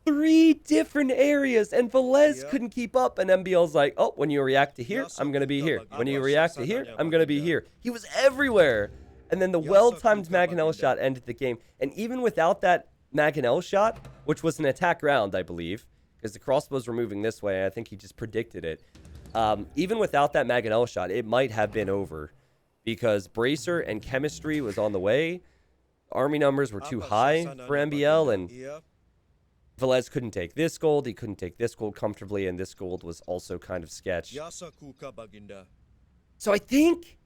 3 different areas, and Villese couldn't keep up, and MbL's like, oh, when you react to here, I'm going to be here. When you react to here, I'm going to be here. He was everywhere. And then the well-timed Maganel shot ended the game. And even without that Maganel shot, which was an attack round, I believe, because the crossbows were moving this way, I think he just predicted it. Even without that Maganel shot, it might have been over, because Bracer and chemistry was on the way. Army numbers were too high for MbL, and Villese couldn't take this gold. He couldn't take this gold comfortably, and this gold was also kind of sketch. So I think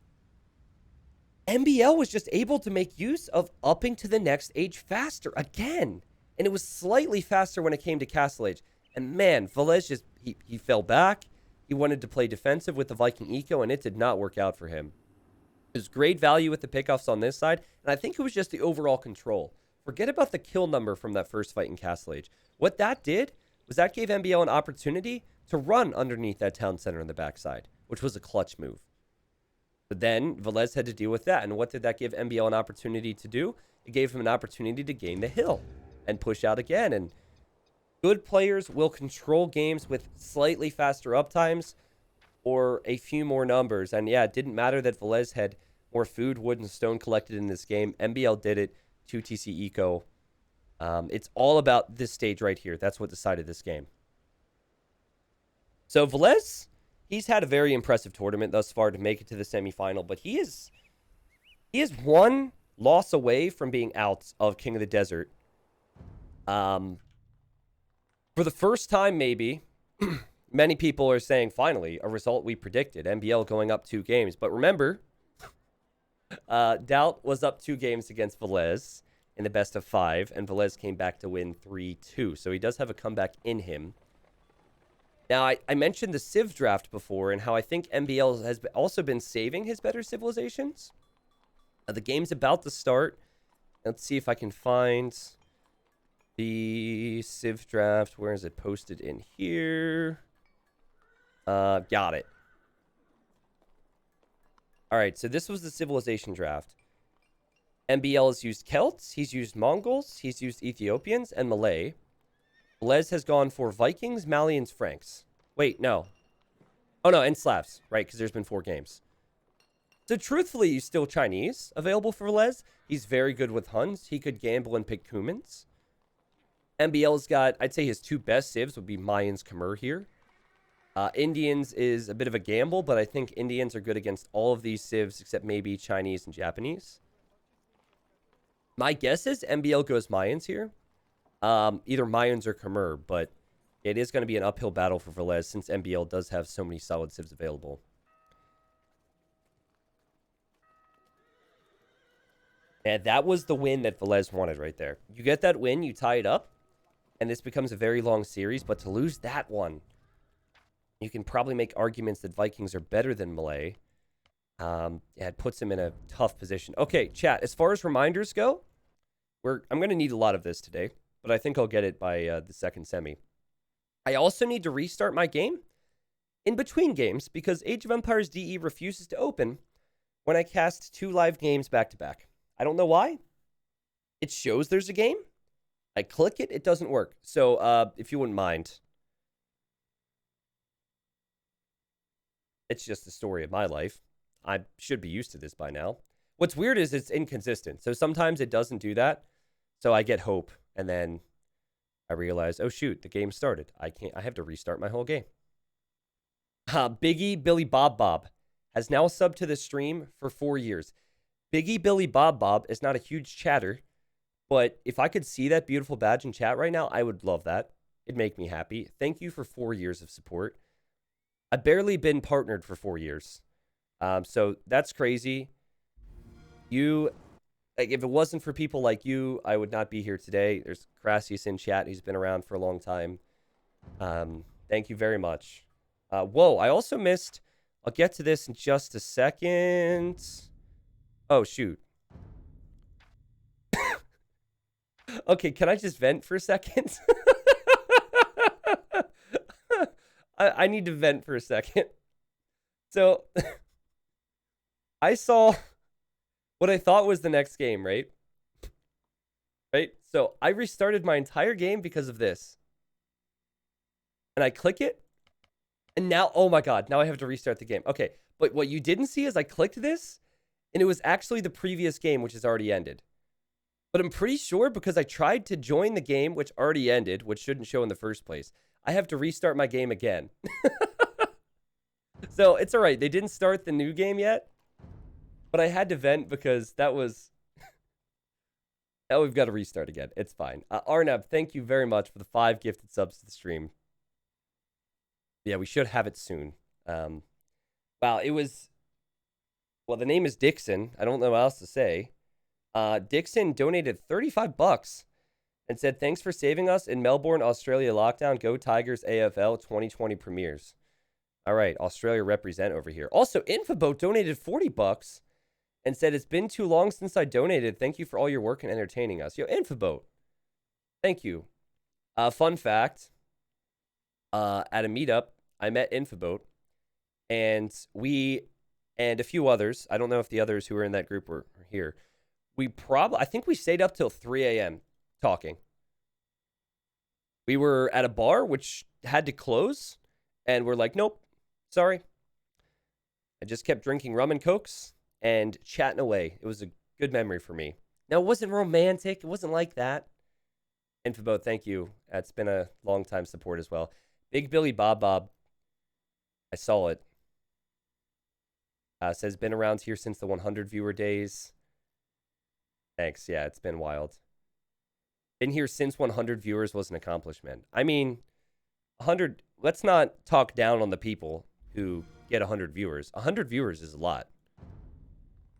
MbL was just able to make use of upping to the next age faster again. And it was slightly faster when it came to Castle Age. And man, Villese just, he fell back. He wanted to play defensive with the Viking Eco, and it did not work out for him. It was great value with the pickoffs on this side, and I think it was just the overall control. Forget about the kill number from that first fight in Castle Age. What that did was that gave MbL an opportunity to run underneath that town center on the backside, which was a clutch move. But then Villese had to deal with that, and what did that give MbL an opportunity to do? It gave him an opportunity to gain the hill and push out again, and good players will control games with slightly faster uptimes or a few more numbers. And yeah, it didn't matter that Villese had more food, wood, and stone collected in this game. MbL did it. 2 TC Eco. It's all about this stage right here. That's what decided this game. So Villese, he's had a very impressive tournament thus far to make it to the semifinal, but he is 1 loss away from being out of King of the Desert. For the first time, maybe, many people are saying, finally, a result we predicted. MbL going up 2 games. But remember, DauT was up 2 games against Villese in the best of 5, and Villese came back to win 3-2. So he does have a comeback in him. Now, I mentioned the Civ draft before, and how I think MbL has also been saving his better civilizations. The game's about to start. Let's see if I can find the Civ draft. Where is it posted in here? Got it. All right, so this was the civilization draft. MbL has used Celts, he's used Mongols, he's used Ethiopians, and Malay. Villese has gone for Vikings, Malians, Franks. Wait, no. Oh, no, and Slavs, right, because there's been 4 games. So, truthfully, he's still Chinese available for Villese. He's very good with Huns. He could gamble and pick Cumans. MbL's got, I'd say his 2 best civs would be Mayans, Khmer here. Indians is a bit of a gamble, but I think Indians are good against all of these civs except maybe Chinese and Japanese. My guess is MbL goes Mayans here. Either Mayans or Khmer, but it is going to be an uphill battle for Villese since MbL does have so many solid civs available. And that was the win that Villese wanted right there. You get that win, you tie it up, and this becomes a very long series, but to lose that one, you can probably make arguments that Vikings are better than Malay. It puts him in a tough position. Okay, chat, as far as reminders go, I'm going to need a lot of this today, but I think I'll get it by the second semi. I also need to restart my game in between games because Age of Empires DE refuses to open when I cast 2 live games back to back. I don't know why. It shows there's a game. I click it, it doesn't work. So if you wouldn't mind. It's just the story of my life. I should be used to this by now. What's weird is it's inconsistent. So sometimes it doesn't do that. So I get hope. And then I realize, oh shoot, the game started. I have to restart my whole game. Biggie Billy Bob Bob has now subbed to the stream for 4 years. Biggie Billy Bob Bob is not a huge chatter, but if I could see that beautiful badge in chat right now, I would love that. It'd make me happy. Thank you for 4 years of support. I've barely been partnered for 4 years. So that's crazy. If it wasn't for people like you, I would not be here today. There's Crassius in chat. He's been around for a long time. Thank you very much. Whoa, I also missed. I'll get to this in just a second. Oh, shoot. Okay, can I just vent for a second? I need to vent for a second. So, I saw what I thought was the next game, right? Right? So, I restarted my entire game because of this. And I click it. And now, oh my god, now I have to restart the game. Okay, but what you didn't see is I clicked this, and it was actually the previous game, which has already ended. But I'm pretty sure because I tried to join the game, which already ended, which shouldn't show in the first place, I have to restart my game again. So it's all right. They didn't start the new game yet, but I had to vent because that was... Now we've got to restart again. It's fine. Arnab, thank you very much for the 5 gifted subs to the stream. Yeah, we should have it soon. Wow, it was... Well, the name is Dixon. I don't know what else to say. Dixon donated $35 and said, thanks for saving us in Melbourne, Australia lockdown. Go Tigers AFL 2020 premieres. All right, Australia represent over here. Also, Infoboat donated $40 and said, it's been too long since I donated. Thank you for all your work and entertaining us. Yo, Infoboat, thank you. Fun fact, at a meetup, I met Infoboat, and we and a few others, I don't know if the others who were in that group were here, I think we stayed up till 3 a.m. talking. We were at a bar, which had to close, and we're like, nope, sorry. I just kept drinking rum and cokes and chatting away. It was a good memory for me. Now, it wasn't romantic. It wasn't like that. Infoboat, thank you. It's been a long time support as well. Big Billy Bob Bob. I saw it. Says, been around here since the 100 viewer days. Thanks. Yeah, it's been wild. Been here since 100 viewers was an accomplishment. I mean, 100, let's not talk down on the people who get 100 viewers. 100 viewers is a lot.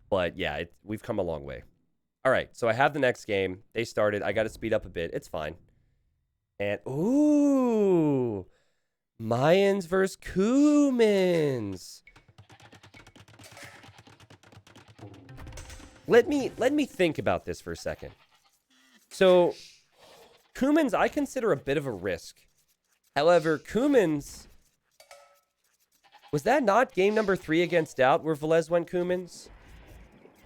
But yeah, we've come a long way. All right, so I have the next game. They started. I got to speed up a bit. It's fine. And, ooh, Mayans versus Cumans. Let me think about this for a second. So, Cumans, I consider a bit of a risk. However, Cumans, was that not game number 3 against DauT where Villese went Cumans?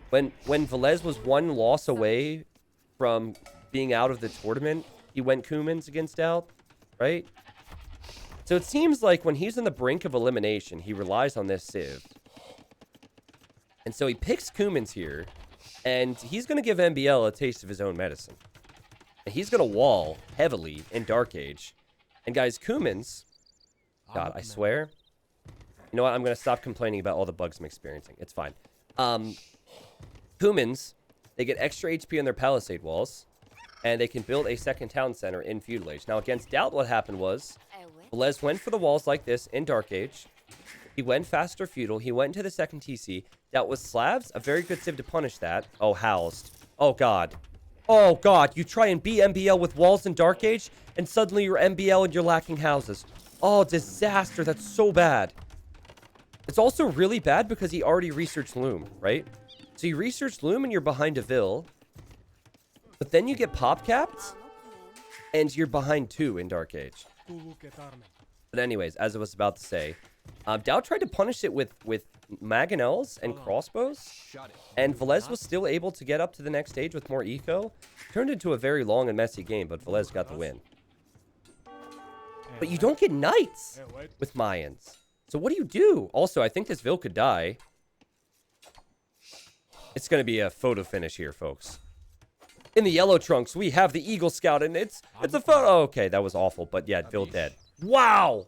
When Villese was 1 loss away from being out of the tournament, he went Cumans against DauT, right? So it seems like when he's on the brink of elimination, he relies on this Civ. And so he picks Cumans here. And he's going to give MbL a taste of his own medicine. And he's going to wall heavily in Dark Age. And guys, Cumans... God, I swear. You know what? I'm going to stop complaining about all the bugs I'm experiencing. It's fine. Cumans They get extra HP on their palisade walls. And they can build a second town center in Feudal Age. Now, against DauT, what happened was Villese went for the walls like this in Dark Age. He went faster Feudal. He went into the second TC. DauT with Slabs. A very good civ to punish that. Oh, housed. Oh, God. Oh, God. You try and beat MbL with walls in Dark Age, and suddenly you're MbL and you're lacking houses. Oh, disaster. That's so bad. It's also really bad because he already researched Loom, right? So you researched Loom and you're behind a Vill. But then you get pop capped, and you're behind 2 in Dark Age. But anyways, as I was about to say, DauT tried to punish it with Mangonels and crossbows, and Villese was still able to get up to the next stage with more eco. Turned into a very long and messy game, but Villese got the win. But you don't get knights with Mayans. So what do you do? Also, I think this Vill could die. It's going to be a photo finish here, folks. In the yellow trunks, we have the Eagle Scout, and it's a photo. Oh, okay, that was awful, but yeah, Vill dead. Wow!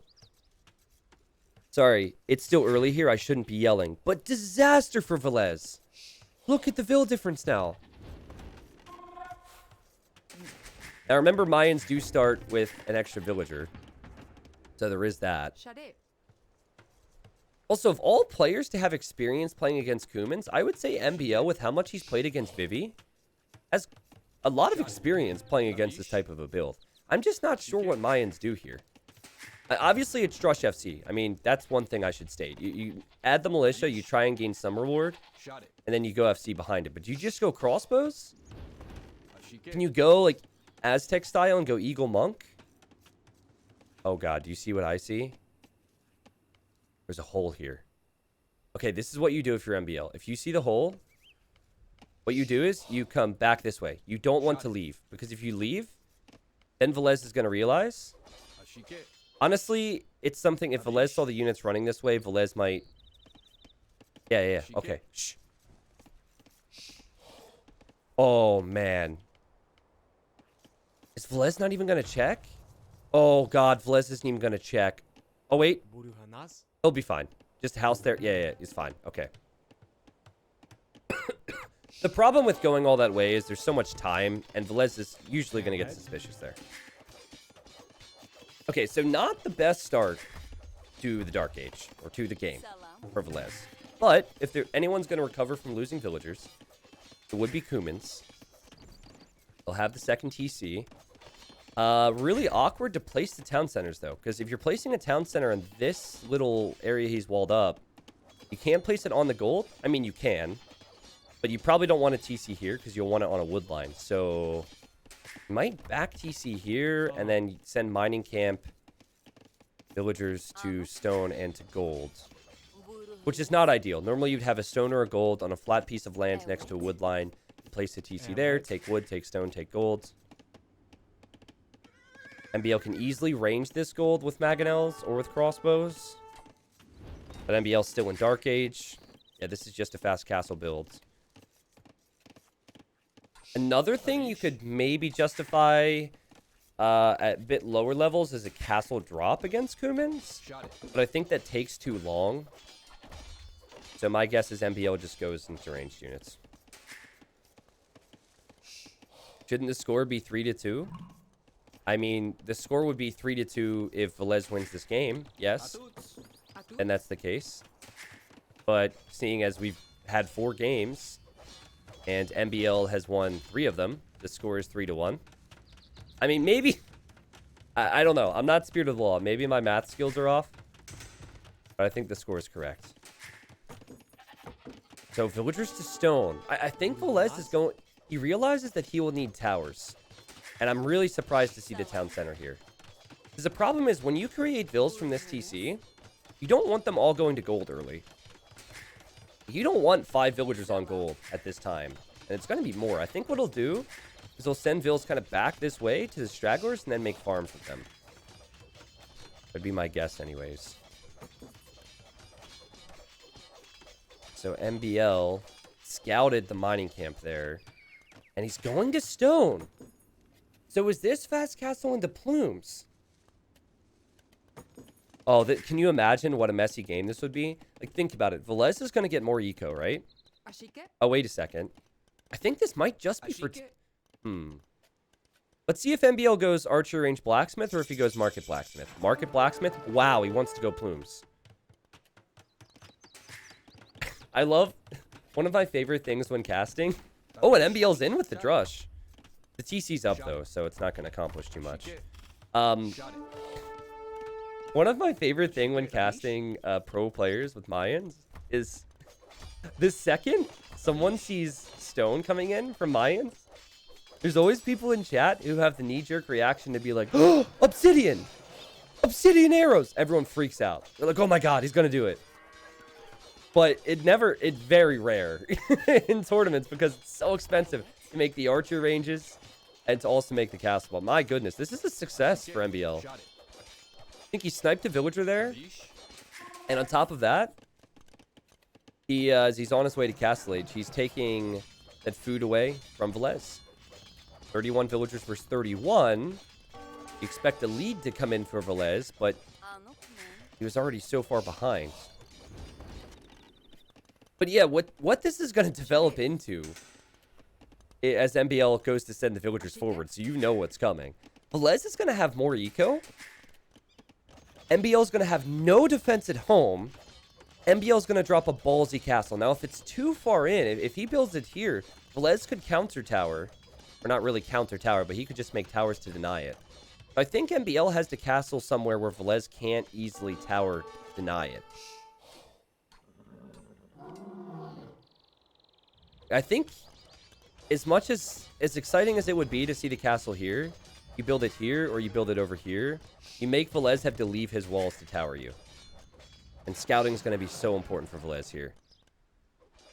Sorry, it's still early here. I shouldn't be yelling, but disaster for Villese. Look at the Vill difference now. Now, remember, Mayans do start with an extra villager, so there is that. Also, of all players to have experience playing against Cumans, I would say MbL, with how much he's played against Vivi, has a lot of experience playing against this type of a build. I'm just not sure what Mayans do here. Obviously, it's Strush FC. I mean, that's one thing I should state. You add the militia, you try and gain some reward, and then you go FC behind it. But do you just go crossbows? Can you go, like, Aztec style and go Eagle Monk? Oh, God. Do you see what I see? There's a hole here. Okay, this is what you do if you're MbL. If you see the hole, what you do is you come back this way. You don't want to leave, because if you leave, then Villese is going to realize. Honestly, it's something, if Villese saw the units running this way, Villese might... Yeah. Okay. Shh. Oh, man. Is Villese not even going to check? Oh, God. Villese isn't even going to check. Oh, wait. He'll be fine. Just house there. Yeah, he's fine. Okay. The problem with going all that way is there's so much time, and Villese is usually going to get suspicious there. Okay, so not the best start to the Dark Age, or to the game for Villese. But if anyone's going to recover from losing villagers, it would be Cumans. They'll have the second TC. Really awkward to place the town centers, though, because if you're placing a town center in this little area he's walled up, you can't place it on the gold. I mean, you can, but you probably don't want a TC here because you'll want it on a wood line. So you might back TC here and then send mining camp villagers to stone and to gold, which is not ideal. Normally, you'd have a stone or a gold on a flat piece of land next to a wood line. Place a TC there, take wood, take stone, take gold. MbL can easily range this gold with Mangonels or with crossbows. But MbL's still in Dark Age. Yeah, this is just a fast castle build. Another thing you could maybe justify at a bit lower levels is a castle drop against Cumans. But I think that takes too long. So my guess is MbL just goes into ranged units. Shouldn't the score be 3-2? I mean, the score would be 3-2 if Villese wins this game. Yes. And that's the case. But seeing as we've had 4 games and MbL has won 3 of them, the score is 3-1. I mean, maybe... I don't know. I'm not Spirit of the Law. Maybe my math skills are off. But I think the score is correct. So, villagers to stone. I think Villese is going... He realizes that he will need towers. And I'm really surprised to see the town center here. Because the problem is, when you create vills from this TC, you don't want them all going to gold early. You don't want 5 villagers on gold at this time. And it's going to be more. I think what he'll do is he'll send vills kind of back this way to the stragglers and then make farms with them. That'd be my guess anyways. So MbL scouted the mining camp there. And he's going to stone. So is this fast castle into plumes? Oh, can you imagine what a messy game this would be? Like, think about it. Villese is going to get more eco, right? Oh, wait a second. I think this might just be for... Let's see if MbL goes Archer Range Blacksmith or if he goes Market Blacksmith. Market Blacksmith? Wow, he wants to go Plumes. I love... One of my favorite things when casting... Oh, and MbL's in with the Drush. The TC's up, though, so it's not going to accomplish too much. One of my favorite thing when casting pro players with Mayans is the second someone sees Stone coming in from Mayans, there's always people in chat who have the knee-jerk reaction to be like, oh, Obsidian! Obsidian arrows! Everyone freaks out. They're like, oh my god, he's going to do it. But it's very rare in tournaments because it's so expensive to make the archer ranges and to also make the castle. But my goodness, this is a success for MbL. I think he sniped a villager there. And on top of that, as he's on his way to Castle Age, he's taking that food away from Villese. 31 villagers versus 31. You expect a lead to come in for Villese, but he was already so far behind. But yeah, what this is going to develop into as MbL goes to send the villagers forward, so you know what's coming. Villese is going to have more eco. MbL is going to have no defense at home. MbL is going to drop a ballsy castle. Now, if it's too far in, if he builds it here, Villese could counter tower. Or not really counter tower, but he could just make towers to deny it. I think MbL has to castle somewhere where Villese can't easily tower deny it. I think as much as exciting as it would be to see the castle here, you build it here or you build it over here, you make Villese have to leave his walls to tower you. And scouting is going to be so important for Villese here.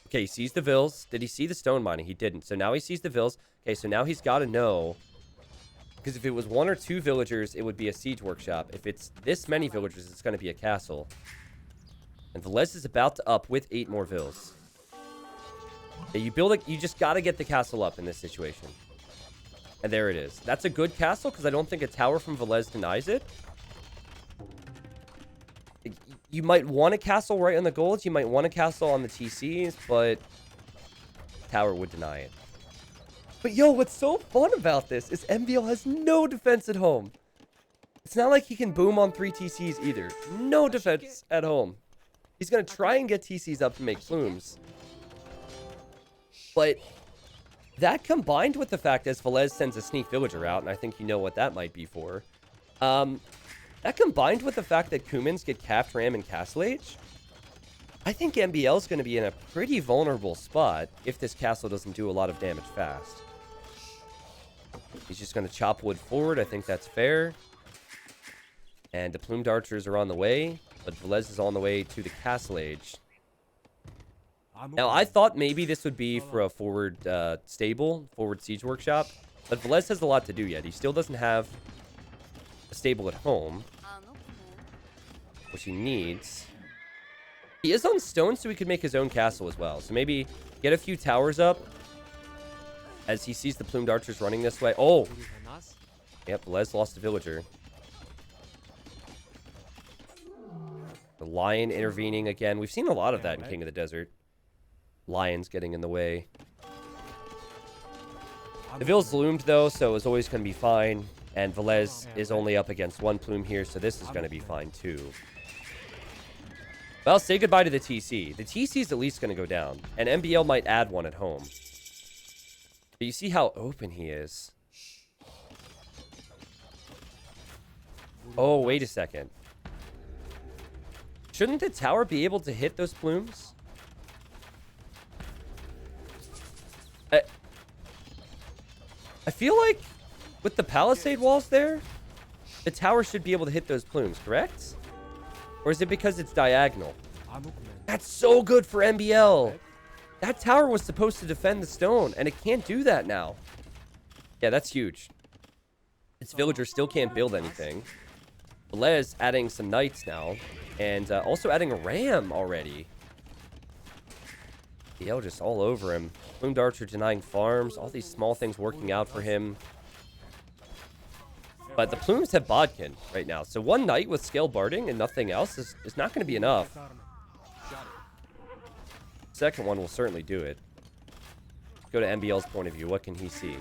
Okay, he sees the vills. Did he see the stone mining? He didn't. So now he sees the vills. Okay, so now he's got to know. Because if it was 1 or 2 villagers, it would be a siege workshop. If it's this many villagers, it's going to be a castle. And Villese is about to up with 8 more vills. Okay, you build it. You just got to get the castle up in this situation. And there it is. That's a good castle because I don't think a tower from Villese denies it. You might want a castle right on the golds. You might want a castle on the TCs, but tower would deny it. But yo, what's so fun about this is MbL has no defense at home. It's not like he can boom on 3 TCs either. No defense at home. He's going to try and get TCs up to make plumes. But that combined with the fact as Villese sends a sneak villager out, and I think you know what that might be for. That combined with the fact that Kumans get capped ram and Castle Age, I think MbL is going to be in a pretty vulnerable spot if this castle doesn't do a lot of damage fast. He's just going to chop wood forward. I think that's fair. And the plumed archers are on the way, but Villese is on the way to the Castle Age. Now, I thought maybe this would be for a forward stable, forward siege workshop, but Villese has a lot to do yet. He still doesn't have a stable at home, which he needs. He is on stone, so he could make his own castle as well. So maybe get a few towers up as he sees the plumed archers running this way. Oh! Yep, Villese lost a villager. The lion intervening again. We've seen a lot of that in King of the Desert. Lions getting in the way. The Ville's loomed, though, so it's always going to be fine. And Villese is only up against 1 plume here, so this is going to be fine, too. Well, say goodbye to the TC. The TC is at least going to go down. And MbL might add 1 at home. But you see how open he is. Oh, wait a second. Shouldn't the tower be able to hit those plumes? I feel like with the palisade walls there, the tower should be able to hit those plumes, correct? Or is it because it's diagonal? That's so good for MbL. That tower was supposed to defend the stone, and it can't do that now. Yeah, that's huge. Its villagers still can't build anything. Villese adding some knights now, and also adding a ram already. MbL just all over him. Plumed archer denying farms. All these small things working out for him. But the plumes have bodkin right now. So 1 knight with scale barding and nothing else is not going to be enough. Second one will certainly do it. go to MbL's point of view. What can he see?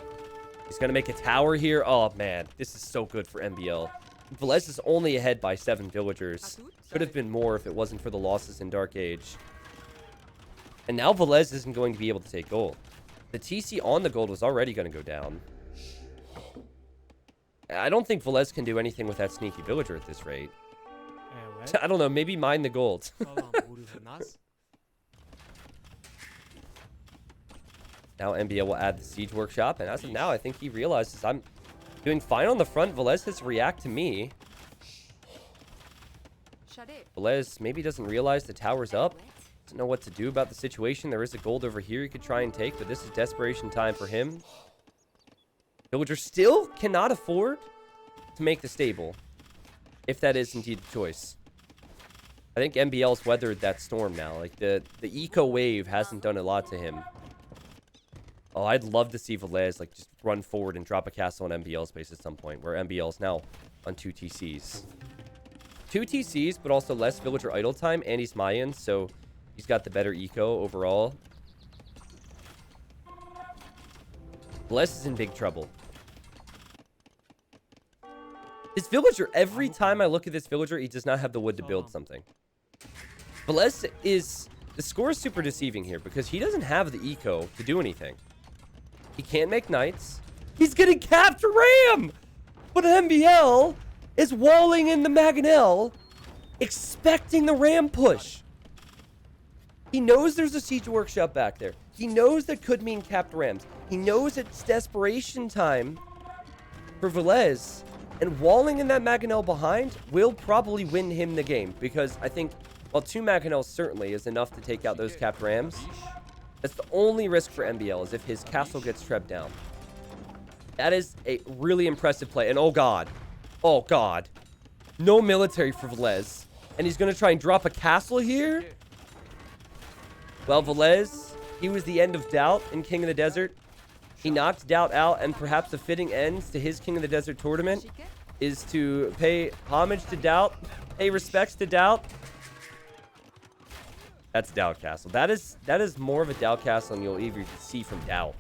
He's going to make a tower here. Oh, man. This is so good for MbL. Villese is only ahead by 7 villagers. Could have been more if it wasn't for the losses in Dark Age. And now Villese isn't going to be able to take gold. The TC on the gold was already going to go down. I don't think Villese can do anything with that sneaky villager at this rate. I don't know. Maybe mine the gold. Now MbL will add the siege workshop. And as of now, I think he realizes I'm doing fine on the front. Villese has to react to me. Villese maybe doesn't realize the tower's up. Doesn't know what to do about the situation. There is a gold over here he could try and take, but this is desperation time for him. Villager still cannot afford to make the stable, if that is indeed the choice. I think MbL's weathered that storm now. Like, the eco wave hasn't done a lot to him. Oh, I'd love to see Villese, like, just run forward and drop a castle on MbL's base at some point, where MbL's now on 2 TCs. 2 TCs, but also less villager idle time, and he's Mayan, so he's got the better eco overall. Villese is in big trouble. This villager, every time I look at this villager, he does not have the wood to build something. Villese is... The score is super deceiving here because he doesn't have the eco to do anything. He can't make knights. He's getting capped ram! But MbL is walling in the Mangonel, expecting the ram push. He knows there's a siege workshop back there. He knows that could mean capped rams. He knows it's desperation time for Villese. And walling in that Mangonel behind will probably win him the game. Because I think, well, 2 Mangonels certainly is enough to take out those capped rams. That's the only risk for MbL, is if his castle gets trebbed down. That is a really impressive play. And oh god. Oh god. No military for Villese. And he's going to try and drop a castle here? Well, Villese, he was the end of DauT in King of the Desert. He knocked DauT out, and perhaps a fitting end to his King of the Desert tournament is to pay homage to DauT, pay respects to DauT. That's DauT Castle. That is more of a DauT Castle than you'll even see from DauT.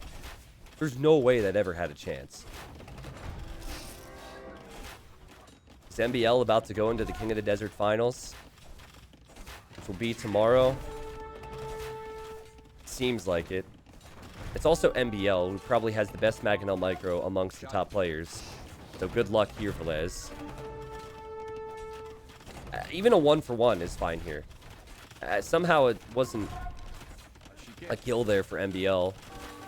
There's no way that ever had a chance. Is MbL about to go into the King of the Desert finals, which will be tomorrow? Seems like it. It's also MbL, who probably has the best Mangonel micro amongst the top players. So good luck here, Villese. Even a 1-for-1 is fine here. Somehow it wasn't a kill there for MbL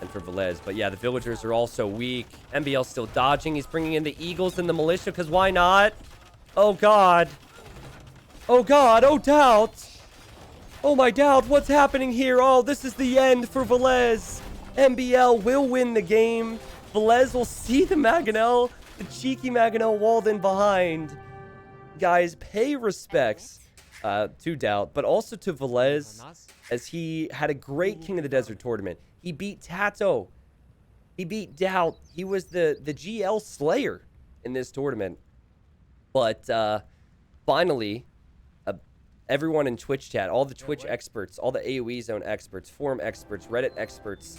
and for Villese. But yeah, the villagers are all so weak. MbL's still dodging. He's bringing in the Eagles and the Militia, because why not? Oh, God. Oh, God. Oh, DauT. Oh, my DauT. What's happening here? Oh, this is the end for Villese. MbL will win the game. Villese will see the Mangonel, the cheeky Mangonel walled in behind. Guys, pay respects to DauT, but also to Villese, as he had a great King of the Desert tournament. He beat Tato. He beat DauT. He was the GL Slayer in this tournament. But finally, everyone in Twitch chat, all the Twitch experts, all the AoE zone experts, forum experts, Reddit experts,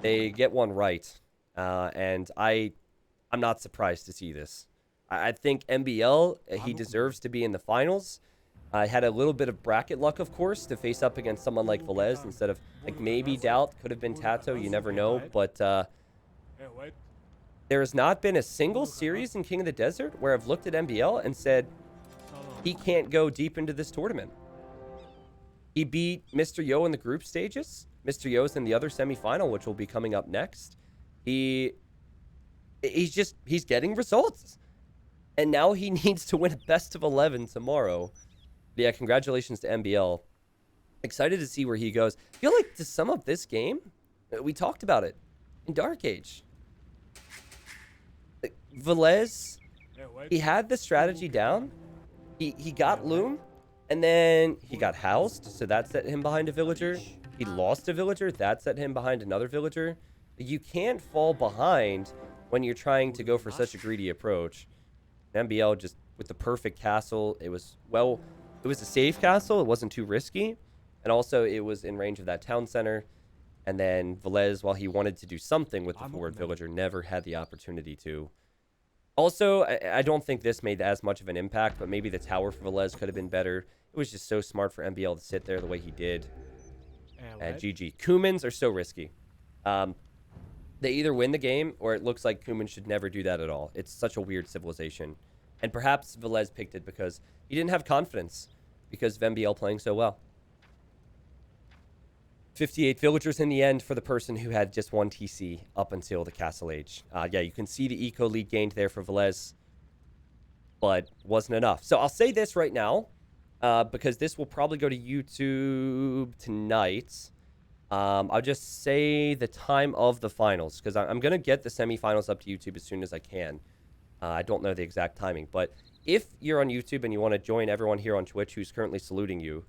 they get one right. And I'm not surprised to see this. I think MbL, he deserves to be in the finals. I had a little bit of bracket luck, of course, to face up against someone like Villese instead of, like, maybe DauT. Could have been Tato, you never know. But there has not been a single series in King of the Desert where I've looked at MbL and said, he can't go deep into this tournament. He beat Mr. Yo in the group stages. Mr. Yo's in the other semifinal, which will be coming up next. He's getting results. And now he needs to win a best of 11 tomorrow. But yeah, congratulations to MbL. Excited to see where he goes. I feel like to sum up this game, we talked about it in Dark Age. Villese, he had the strategy down. He got Loom, and then he got housed, so that set him behind a villager. He lost a villager, that set him behind another villager. You can't fall behind when you're trying to go for such a greedy approach. MbL just with the perfect castle. It was a safe castle. It wasn't too risky, and also it was in range of that town center. And then Villese, while he wanted to do something with the forward villager, never had the opportunity to. Also, I don't think this made as much of an impact, but maybe the tower for Villese could have been better. It was just so smart for MbL to sit there the way he did. And GG. Kumans are so risky. They either win the game, or it looks like Kuman should never do that at all. It's such a weird civilization. And perhaps Villese picked it because he didn't have confidence because of MbL playing so well. 58 villagers in the end for the person who had just one TC up until the Castle Age. Yeah, you can see the eco lead gained there for Villese, but wasn't enough. So I'll say this right now, because this will probably go to YouTube tonight. I'll just say the time of the finals, because I'm going to get the semifinals up to YouTube as soon as I can. I don't know the exact timing, but if you're on YouTube and you want to join everyone here on Twitch who's currently saluting you,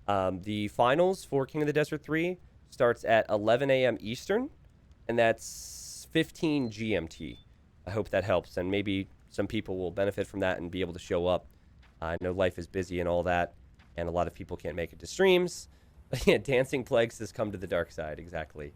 the finals for King of the Desert 3 starts at 11 a.m. Eastern, and that's 15 GMT. I hope that helps, and maybe some people will benefit from that and be able to show up. I know life is busy and all that, and a lot of people can't make it to streams. Yeah, Dancing Plagues has come to the dark side, exactly.